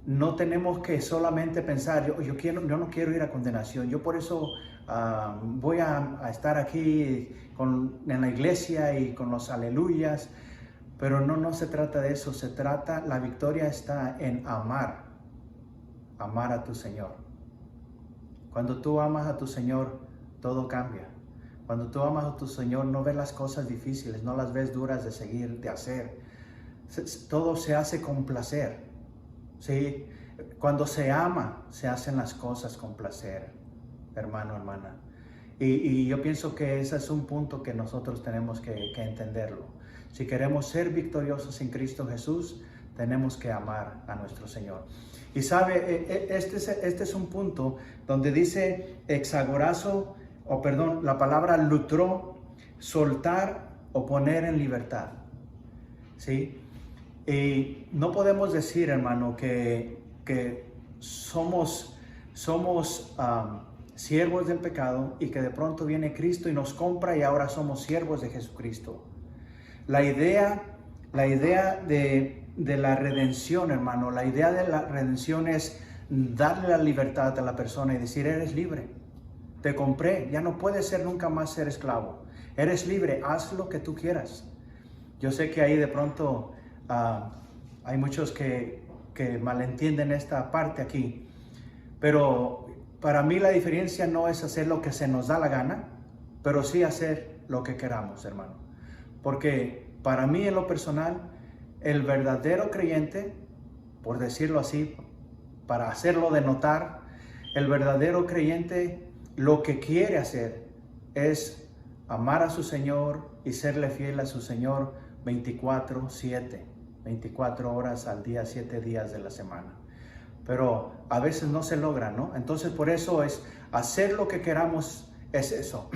no tenemos que solamente pensar, yo no quiero ir a condenación, yo por eso voy a estar aquí en la iglesia y con los aleluyas. Pero no se trata de eso, la victoria está en amar a tu Señor. Cuando tú amas a tu Señor, todo cambia. Cuando tú amas a tu Señor, no ves las cosas difíciles, no las ves duras de seguir, de hacer. Todo se hace con placer, ¿sí? Cuando se ama, se hacen las cosas con placer, hermano, hermana. Y yo pienso que ese es un punto que nosotros tenemos que entenderlo. Si queremos ser victoriosos en Cristo Jesús, tenemos que amar a nuestro Señor. Y sabe, este es un punto donde dice exagorazo, la palabra lutró, soltar o poner en libertad. ¿Sí? Y no podemos decir, hermano, que somos siervos del pecado y que de pronto viene Cristo y nos compra y ahora somos siervos de Jesucristo. La idea de la redención, hermano, la idea de la redención es darle la libertad a la persona y decir, eres libre, te compré, ya no puedes nunca más ser esclavo, eres libre, haz lo que tú quieras. Yo sé que ahí de pronto hay muchos que malentienden esta parte aquí, pero para mí la diferencia no es hacer lo que se nos da la gana, pero sí hacer lo que queramos, hermano. Porque para mí en lo personal, el verdadero creyente, por decirlo así, para hacerlo de notar, el verdadero creyente lo que quiere hacer es amar a su Señor y serle fiel a su Señor 24/7, 24 horas al día, 7 días de la semana. Pero a veces no se logra, ¿no? Entonces por eso es hacer lo que queramos, es eso,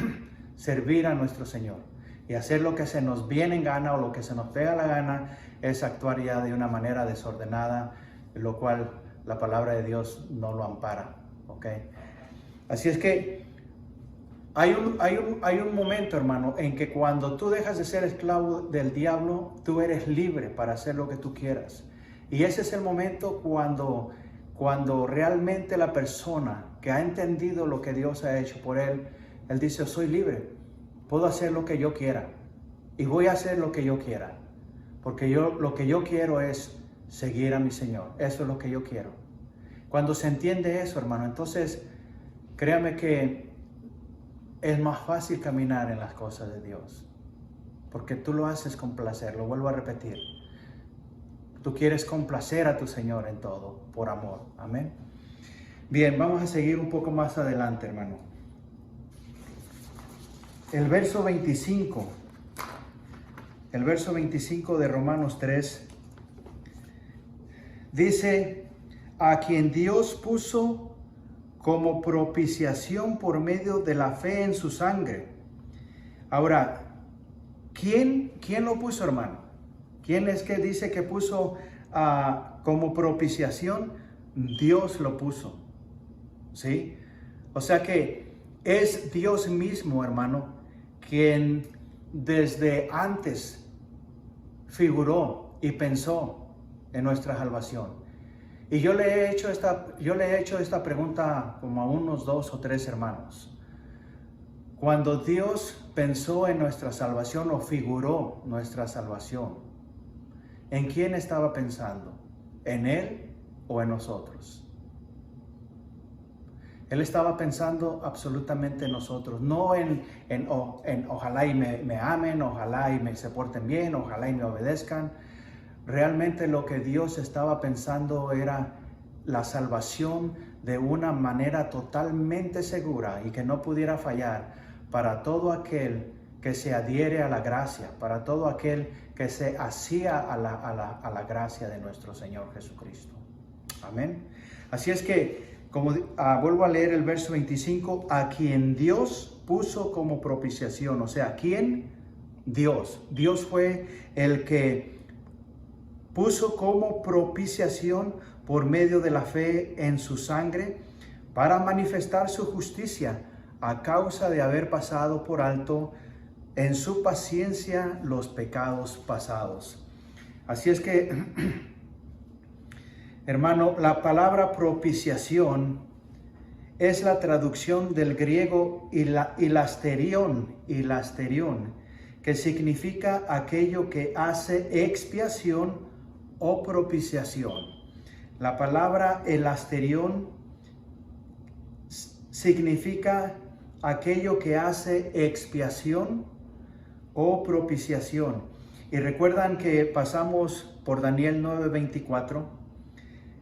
servir a nuestro Señor. Y hacer lo que se nos viene en gana o lo que se nos pega la gana es actuar ya de una manera desordenada, lo cual la palabra de Dios no lo ampara, ¿ok? Así es que hay un momento, hermano, en que cuando tú dejas de ser esclavo del diablo, tú eres libre para hacer lo que tú quieras. Y ese es el momento cuando realmente la persona que ha entendido lo que Dios ha hecho por él dice, soy libre. Puedo hacer lo que yo quiera y voy a hacer lo que yo quiera, porque lo que yo quiero es seguir a mi Señor. Eso es lo que yo quiero. Cuando se entiende eso, hermano, entonces créame que es más fácil caminar en las cosas de Dios, porque tú lo haces con placer. Lo vuelvo a repetir, tú quieres complacer a tu Señor en todo, por amor. Amén. Bien, vamos a seguir un poco más adelante, hermano. El verso 25 de Romanos 3 dice, a quien Dios puso como propiciación por medio de la fe en su sangre. Ahora, ¿quién lo puso, hermano? ¿Quién es que dice que puso como propiciación? Dios lo puso, ¿sí? O sea que es Dios mismo, hermano, quien desde antes figuró y pensó en nuestra salvación. Y yo le he hecho esta pregunta como a unos 2 o 3 hermanos. Cuando Dios pensó en nuestra salvación o figuró nuestra salvación, ¿en quién estaba pensando? ¿En Él o en nosotros? Él estaba pensando absolutamente en nosotros, no en ojalá y me amen, ojalá y se porten bien, ojalá y me obedezcan. Realmente lo que Dios estaba pensando era la salvación de una manera totalmente segura y que no pudiera fallar para todo aquel que se adhiere a la gracia, para todo aquel que se hacía a la gracia de nuestro Señor Jesucristo. Amén. Así es que, vuelvo a leer el verso 25, a quien Dios puso como propiciación. O sea, ¿quién? Dios. Dios fue el que puso como propiciación por medio de la fe en su sangre para manifestar su justicia a causa de haber pasado por alto en su paciencia los pecados pasados. Así es que, hermano, la palabra propiciación es la traducción del griego hilasterión, que significa aquello que hace expiación o propiciación. La palabra hilasterión significa aquello que hace expiación o propiciación. Y recuerdan que pasamos por Daniel 9:24,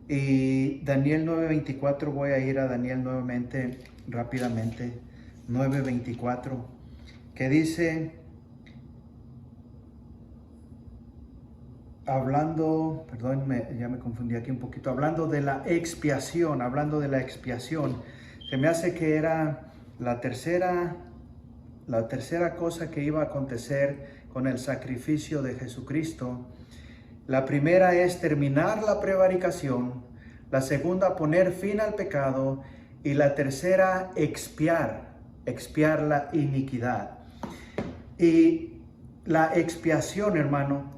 y Daniel 9:24, voy a ir a Daniel nuevamente, rápidamente, 9:24, que dice, hablando, perdón, ya me confundí aquí un poquito, hablando de la expiación, se me hace que era la tercera cosa que iba a acontecer con el sacrificio de Jesucristo. La primera es terminar la prevaricación, la segunda poner fin al pecado y la tercera expiar la iniquidad. Y la expiación, hermano,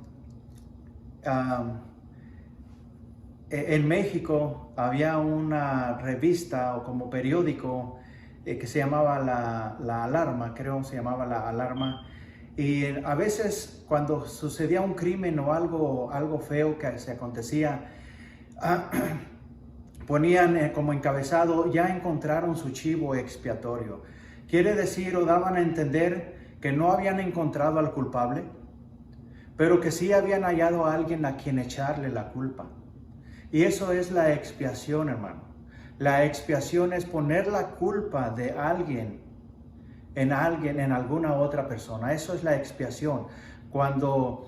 en México había una revista o como periódico que se llamaba La Alarma, creo se llamaba La Alarma, y a veces cuando sucedía un crimen o algo feo que se acontecía, ponían como encabezado, ya encontraron su chivo expiatorio. Quiere decir, o daban a entender que no habían encontrado al culpable, pero que sí habían hallado a alguien a quien echarle la culpa. Y eso es la expiación, hermano. La expiación es poner la culpa de alguien en alguna otra persona. Eso es la expiación. Cuando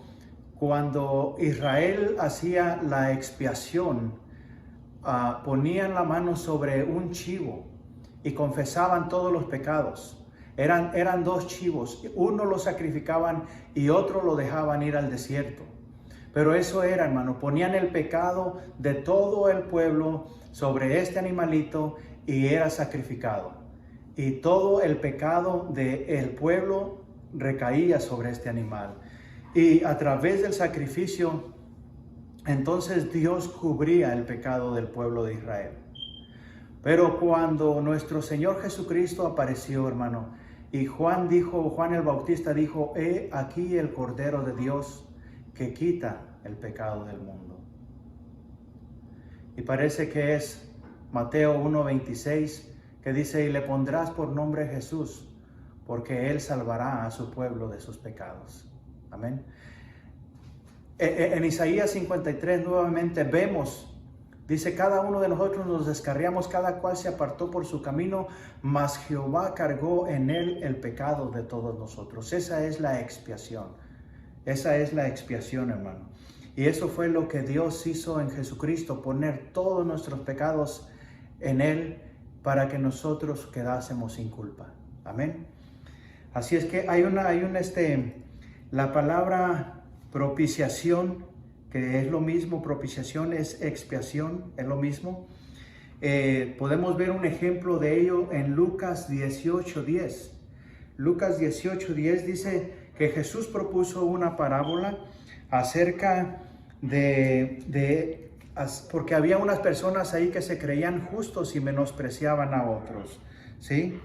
Israel hacía la expiación, ponían la mano sobre un chivo y confesaban todos los pecados. Eran dos chivos, uno lo sacrificaban y otro lo dejaban ir al desierto. Pero eso era, hermano, ponían el pecado de todo el pueblo sobre este animalito y era sacrificado. Y todo el pecado del pueblo recaía sobre este animal. Y a través del sacrificio, entonces Dios cubría el pecado del pueblo de Israel. Pero cuando nuestro Señor Jesucristo apareció, hermano, y Juan el Bautista dijo, he aquí el Cordero de Dios que quita el pecado del mundo. Y parece que es Mateo 1:26, que dice, y le pondrás por nombre Jesús, porque Él salvará a su pueblo de sus pecados. Amén. En Isaías 53 nuevamente vemos, dice, cada uno de nosotros nos descarriamos, cada cual se apartó por su camino, mas Jehová cargó en él el pecado de todos nosotros. Esa es la expiación. Esa es la expiación, hermano. Y eso fue lo que Dios hizo en Jesucristo, poner todos nuestros pecados en Él para que nosotros quedásemos sin culpa. Amén. Así es que la palabra propiciación, que es lo mismo, propiciación es expiación, es lo mismo. Podemos ver un ejemplo de ello en Lucas 18:10. Lucas 18:10 dice que Jesús propuso una parábola acerca porque había unas personas ahí que se creían justos y menospreciaban a otros, ¿sí?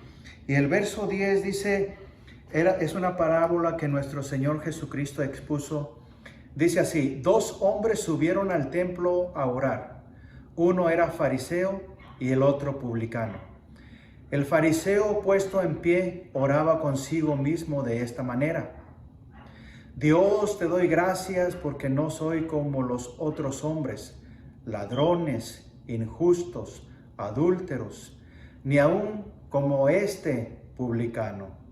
Y el verso 10 dice, es una parábola que nuestro Señor Jesucristo expuso. Dice así, 2 hombres subieron al templo a orar. Uno era fariseo y el otro publicano. El fariseo, puesto en pie, oraba consigo mismo de esta manera: Dios, te doy gracias porque no soy como los otros hombres, ladrones, injustos, adúlteros, ni aún como este publicano.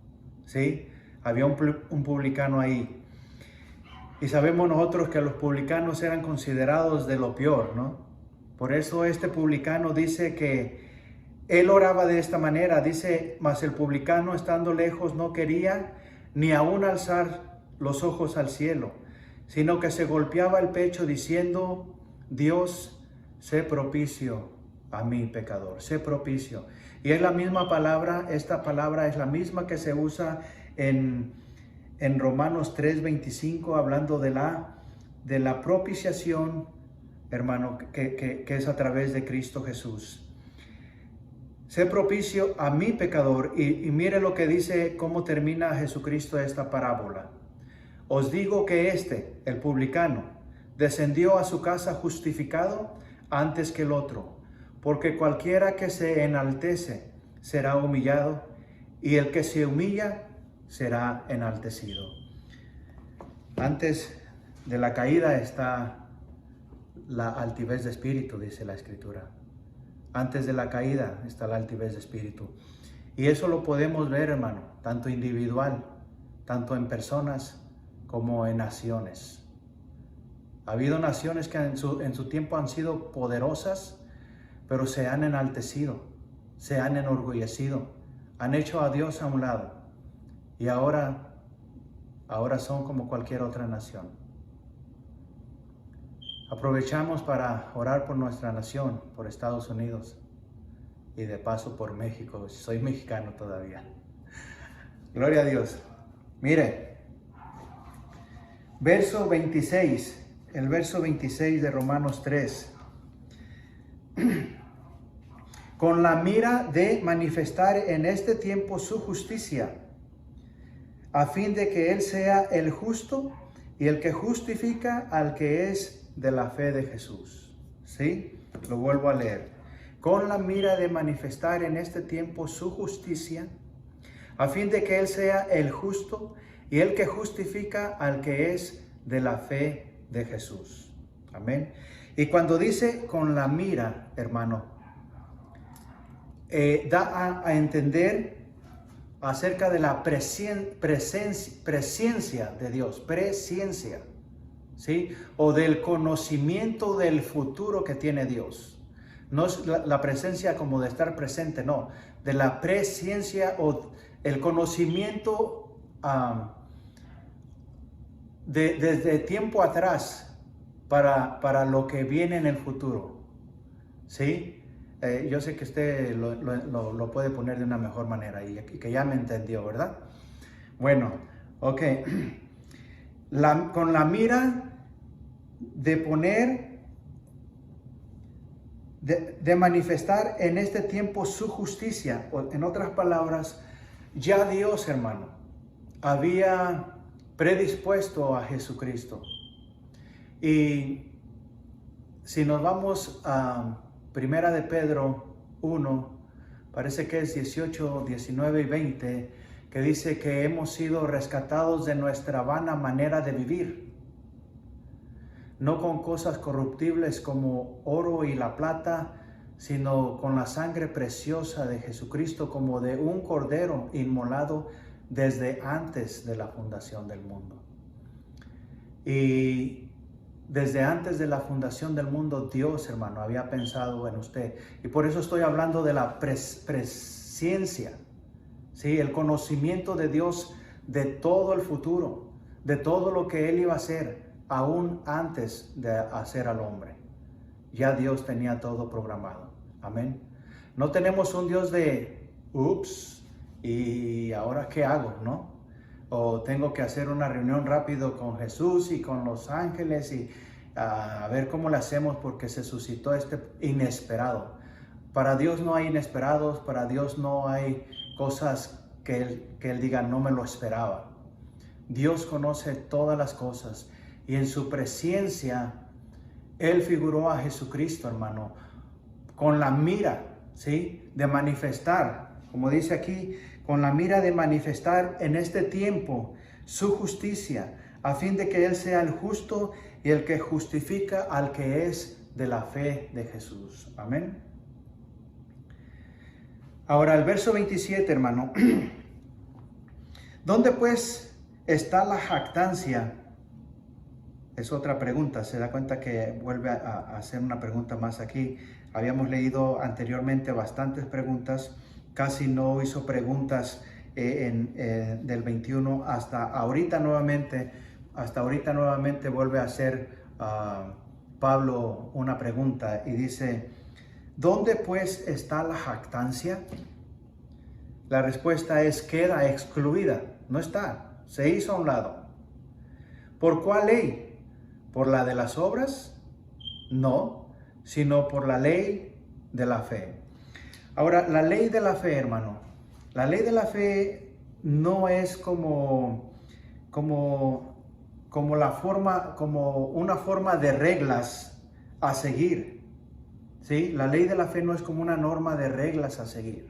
¿Sí? Había un publicano ahí. Y sabemos nosotros que los publicanos eran considerados de lo peor, ¿no? Por eso este publicano dice que él oraba de esta manera. Dice, mas el publicano estando lejos no quería ni aún alzar los ojos al cielo, sino que se golpeaba el pecho diciendo, Dios, sé propicio a mí pecador, sé propicio. Y es la misma palabra, esta palabra es la misma que se usa en en Romanos 3:25, hablando de la propiciación, hermano, que es a través de Cristo Jesús. Sé propicio a mi pecador. Y mire lo que dice, cómo termina Jesucristo esta parábola. Os digo que el publicano, descendió a su casa justificado antes que el otro, porque cualquiera que se enaltece será humillado, y el que se humilla será enaltecido. Antes de la caída está la altivez de espíritu, dice la Escritura. Antes de la caída está la altivez de espíritu. Y eso lo podemos ver, hermano, tanto individual, tanto en personas como en naciones. Ha habido naciones que en su tiempo han sido poderosas, pero se han enaltecido, se han enorgullecido, han hecho a Dios a un lado. Y ahora son como cualquier otra nación. Aprovechamos para orar por nuestra nación, por Estados Unidos y de paso por México. Soy mexicano todavía. Gloria a Dios. Mire, verso 26, el verso 26 de Romanos 3. Con la mira de manifestar en este tiempo su justicia, a fin de que Él sea el justo y el que justifica al que es de la fe de Jesús. ¿Sí? Lo vuelvo a leer. Con la mira de manifestar en este tiempo su justicia, a fin de que Él sea el justo y el que justifica al que es de la fe de Jesús. Amén. Y cuando dice con la mira, hermano, da a entender acerca de la presencia de Dios, presciencia, ¿sí? O del conocimiento del futuro que tiene Dios. No es la presencia como de estar presente, no, de la presciencia o el conocimiento desde tiempo atrás para lo que viene en el futuro, ¿sí? Yo sé que usted lo puede poner de una mejor manera y que ya me entendió, ¿verdad? Bueno, ok. Con la mira de poner, de manifestar en este tiempo su justicia. O, en otras palabras, ya Dios, hermano, había predispuesto a Jesucristo. Y si nos vamos a Primera de Pedro 1, parece que es 18, 19 y 20, que dice que hemos sido rescatados de nuestra vana manera de vivir, no con cosas corruptibles como oro y la plata, sino con la sangre preciosa de Jesucristo, como de un cordero inmolado desde antes de la fundación del mundo. Y desde antes de la fundación del mundo, Dios, hermano, había pensado en usted. Y por eso estoy hablando de la presciencia, ¿sí? El conocimiento de Dios de todo el futuro, de todo lo que Él iba a hacer, aún antes de hacer al hombre. Ya Dios tenía todo programado. Amén. No tenemos un Dios de, ups, ¿y ahora qué hago? ¿No? O tengo que hacer una reunión rápido con Jesús y con los ángeles y a ver cómo lo hacemos porque se suscitó este inesperado. Para Dios no hay inesperados, para Dios no hay cosas que Él diga no me lo esperaba. Dios conoce todas las cosas y en su presciencia Él figuró a Jesucristo, hermano, con la mira, ¿sí? De manifestar, como dice aquí, con la mira de manifestar en este tiempo su justicia, a fin de que Él sea el justo y el que justifica al que es de la fe de Jesús. Amén. Ahora el verso 27, hermano. ¿Dónde pues está la jactancia? Es otra pregunta. Se da cuenta que vuelve a hacer una pregunta más aquí. Habíamos leído anteriormente bastantes preguntas. Casi no hizo preguntas del 21 hasta ahorita nuevamente. Hasta ahorita nuevamente vuelve a hacer Pablo una pregunta y dice, ¿dónde pues está la jactancia? La respuesta es queda excluida, no está. se hizo a un lado. ¿Por cuál ley? ¿Por la de las obras? No, sino por la ley de la fe. Ahora, la ley de la fe, hermano, la ley de la fe no es como una forma de reglas a seguir. ¿Sí? La ley de la fe no es como una norma de reglas a seguir.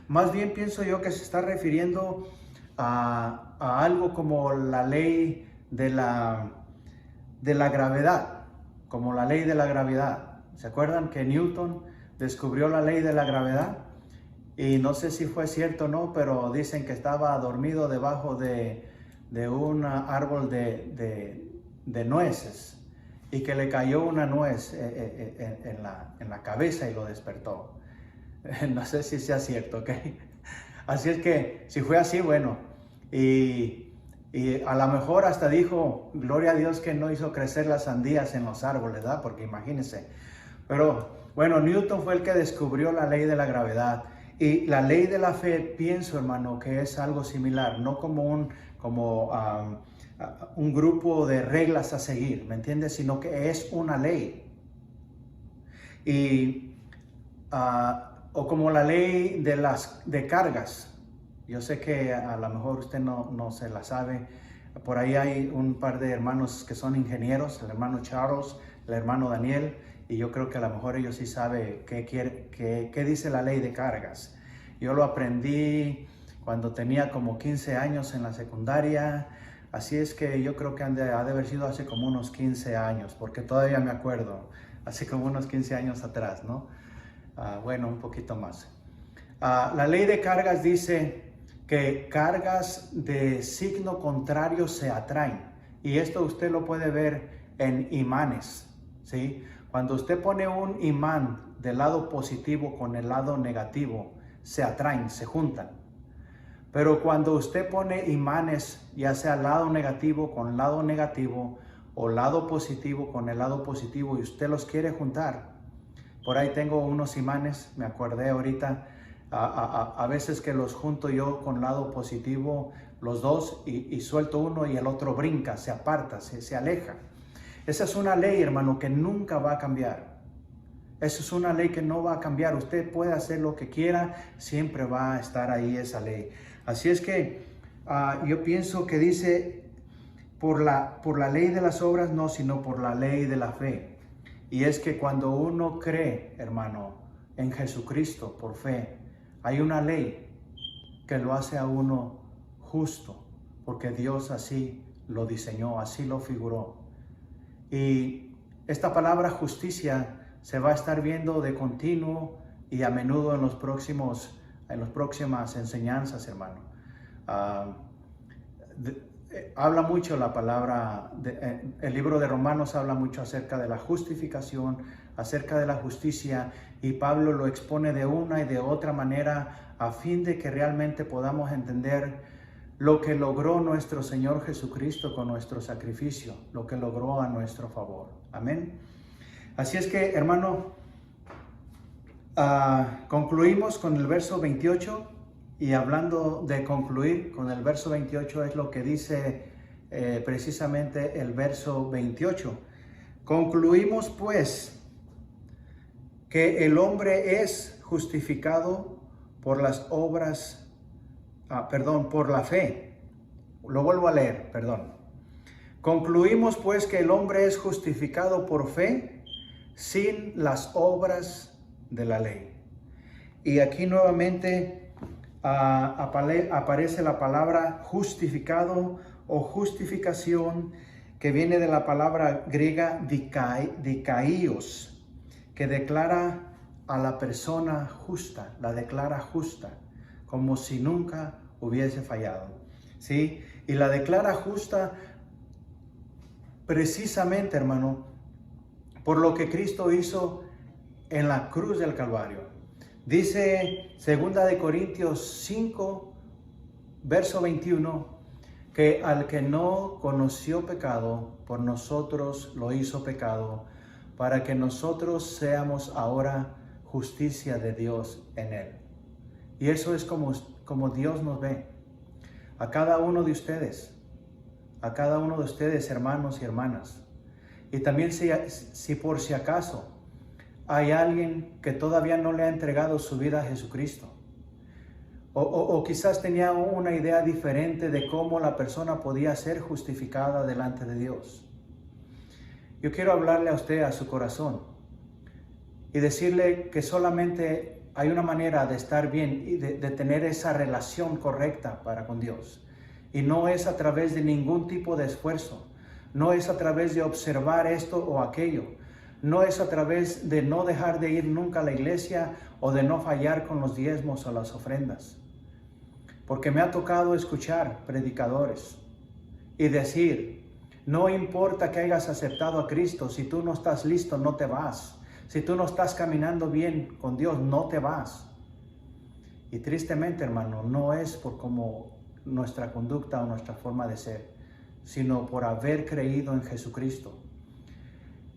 Más bien pienso yo que se está refiriendo a algo como la ley de la gravedad, como la ley de la gravedad. ¿Se acuerdan que Newton descubrió la ley de la gravedad? Y no sé si fue cierto o no, pero dicen que estaba dormido debajo de un árbol de nueces y que le cayó una nuez en la cabeza y lo despertó. No sé si sea cierto, ¿ok? Así es que si fue así, bueno, y a lo mejor hasta dijo, gloria a Dios que no hizo crecer las sandías en los árboles, ¿verdad? Porque imagínense. Pero bueno, Newton fue el que descubrió la ley de la gravedad. Y la ley de la fe, pienso, hermano, que es algo similar, no como un grupo de reglas a seguir, ¿me entiendes? Sino que es una ley. O como la ley de cargas. Yo sé que a lo mejor usted no se la sabe. Por ahí hay un par de hermanos que son ingenieros, el hermano Charles, el hermano Daniel, y yo creo que a lo mejor ellos sí saben qué dice la ley de cargas. Yo lo aprendí cuando tenía como 15 años en la secundaria, así es que yo creo que ha de haber sido hace como unos 15 años, porque todavía me acuerdo, hace como unos 15 años atrás, ¿no? Bueno, un poquito más. La ley de cargas dice que cargas de signo contrario se atraen. Y esto usted lo puede ver en imanes, ¿sí? Cuando usted pone un imán del lado positivo con el lado negativo, se atraen, se juntan. Pero cuando usted pone imanes, ya sea lado negativo con lado negativo o lado positivo con el lado positivo, y usted los quiere juntar, por ahí tengo unos imanes, me acordé ahorita, a veces que los junto yo con lado positivo, los dos, y suelto uno y el otro brinca, se aparta, se aleja. Esa es una ley, hermano, que nunca va a cambiar. Esa es una ley que no va a cambiar. Usted puede hacer lo que quiera, siempre va a estar ahí esa ley. Así es que yo pienso que dice, por la ley de las obras, no, sino por la ley de la fe. Y es que cuando uno cree, hermano, en Jesucristo por fe, hay una ley que lo hace a uno justo, porque Dios así lo diseñó, así lo figuró. Y esta palabra justicia se va a estar viendo de continuo y a menudo en las próximas enseñanzas, hermano. Habla mucho la palabra, el libro de Romanos habla mucho acerca de la justificación, acerca de la justicia, y Pablo lo expone de una y de otra manera a fin de que realmente podamos entender lo que logró nuestro Señor Jesucristo con nuestro sacrificio, lo que logró a nuestro favor. Amén. Así es que, hermano, concluimos con el verso 28. Y hablando de concluir con el verso 28 es lo que dice precisamente el verso 28. Concluimos pues que el hombre es justificado por las obras, por la fe. Lo vuelvo a leer, perdón. Concluimos pues que el hombre es justificado por fe sin las obras de la ley. Y aquí nuevamente aparece la palabra justificado o justificación, que viene de la palabra griega dikaios, que declara a la persona justa, la declara justa, como si nunca hubiese fallado, ¿sí? Y la declara justa precisamente, hermano, por lo que Cristo hizo en la cruz del Calvario. Dice 2 Corintios 5, verso 21, que al que no conoció pecado, por nosotros lo hizo pecado, para que nosotros seamos ahora justicia de Dios en él. Y eso es como Dios nos ve. a cada uno de ustedes, hermanos y hermanas. Y también si por si acaso hay alguien que todavía no le ha entregado su vida a Jesucristo, o quizás tenía una idea diferente de cómo la persona podía ser justificada delante de Dios. Yo quiero hablarle a usted a su corazón y decirle que solamente hay una manera de estar bien y de tener esa relación correcta para con Dios. Y no es a través de ningún tipo de esfuerzo, no es a través de observar esto o aquello, no es a través de no dejar de ir nunca a la iglesia o de no fallar con los diezmos o las ofrendas. Porque me ha tocado escuchar predicadores y decir, no importa que hayas aceptado a Cristo, si tú no estás listo, no te vas. Si tú no estás caminando bien con Dios, no te vas. Y tristemente, hermano, no es por como nuestra conducta o nuestra forma de ser, sino por haber creído en Jesucristo.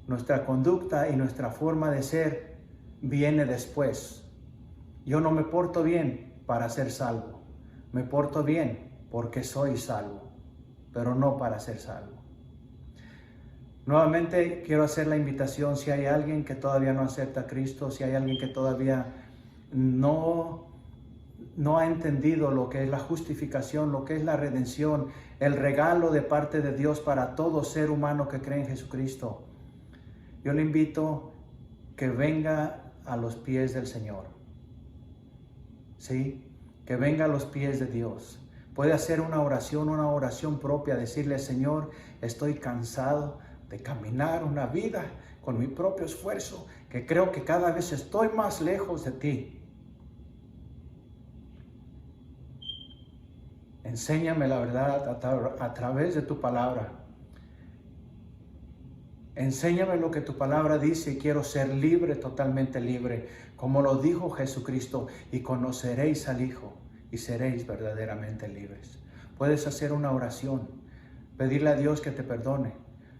Nuestra conducta y nuestra forma de ser viene después. Yo no me porto bien para ser salvo. Me porto bien porque soy salvo, pero no para ser salvo. Nuevamente quiero hacer la invitación, si hay alguien que todavía no acepta a Cristo, si hay alguien que todavía no ha entendido lo que es la justificación, lo que es la redención, el regalo de parte de Dios para todo ser humano que cree en Jesucristo, yo le invito que venga a los pies del Señor. ¿Sí? Que venga a los pies de Dios. Puede hacer una oración propia, decirle, Señor, estoy cansado de caminar una vida con mi propio esfuerzo, que creo que cada vez estoy más lejos de ti. Enséñame la verdad a través de tu palabra. Enséñame lo que tu palabra dice y quiero ser libre, totalmente libre, como lo dijo Jesucristo, y conoceréis al Hijo y seréis verdaderamente libres. Puedes hacer una oración, pedirle a Dios que te perdone,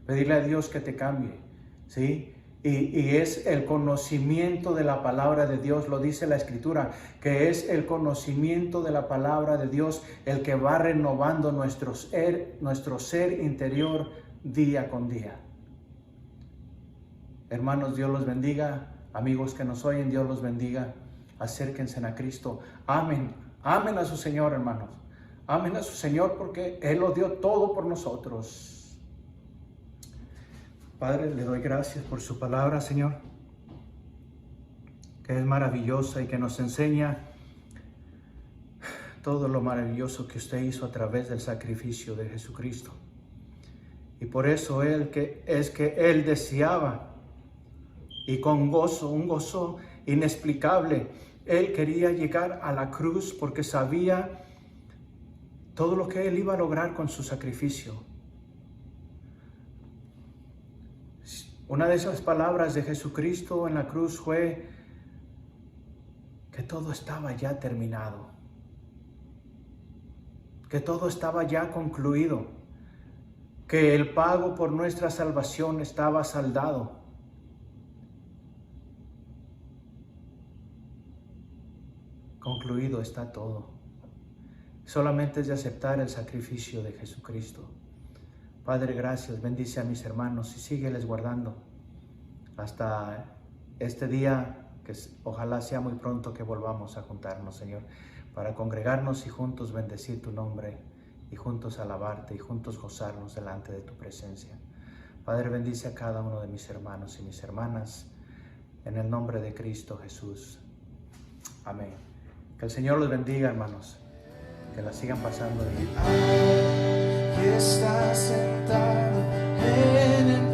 pedirle a Dios que te cambie, ¿sí? Y es el conocimiento de la palabra de Dios, lo dice la Escritura, que es el conocimiento de la palabra de Dios el que va renovando nuestro ser interior día con día. Hermanos, Dios los bendiga. Amigos que nos oyen, Dios los bendiga. Acérquense a Cristo. Amen. Amen a su Señor, hermanos. Amen a su Señor porque Él lo dio todo por nosotros. Padre, le doy gracias por su palabra, Señor, que es maravillosa y que nos enseña todo lo maravilloso que usted hizo a través del sacrificio de Jesucristo. Y por eso Él deseaba, y con gozo, un gozo inexplicable, Él quería llegar a la cruz porque sabía todo lo que Él iba a lograr con su sacrificio. Una de esas palabras de Jesucristo en la cruz fue que todo estaba ya terminado, que todo estaba ya concluido, que el pago por nuestra salvación estaba saldado. Concluido está todo. Solamente es de aceptar el sacrificio de Jesucristo. Padre, gracias. Bendice a mis hermanos y sígueles guardando hasta este día, que ojalá sea muy pronto que volvamos a juntarnos, Señor, para congregarnos y juntos bendecir tu nombre y juntos alabarte y juntos gozarnos delante de tu presencia. Padre, bendice a cada uno de mis hermanos y mis hermanas en el nombre de Cristo Jesús. Amén. Que el Señor los bendiga, hermanos. Que la sigan pasando bien. Que está sentado en el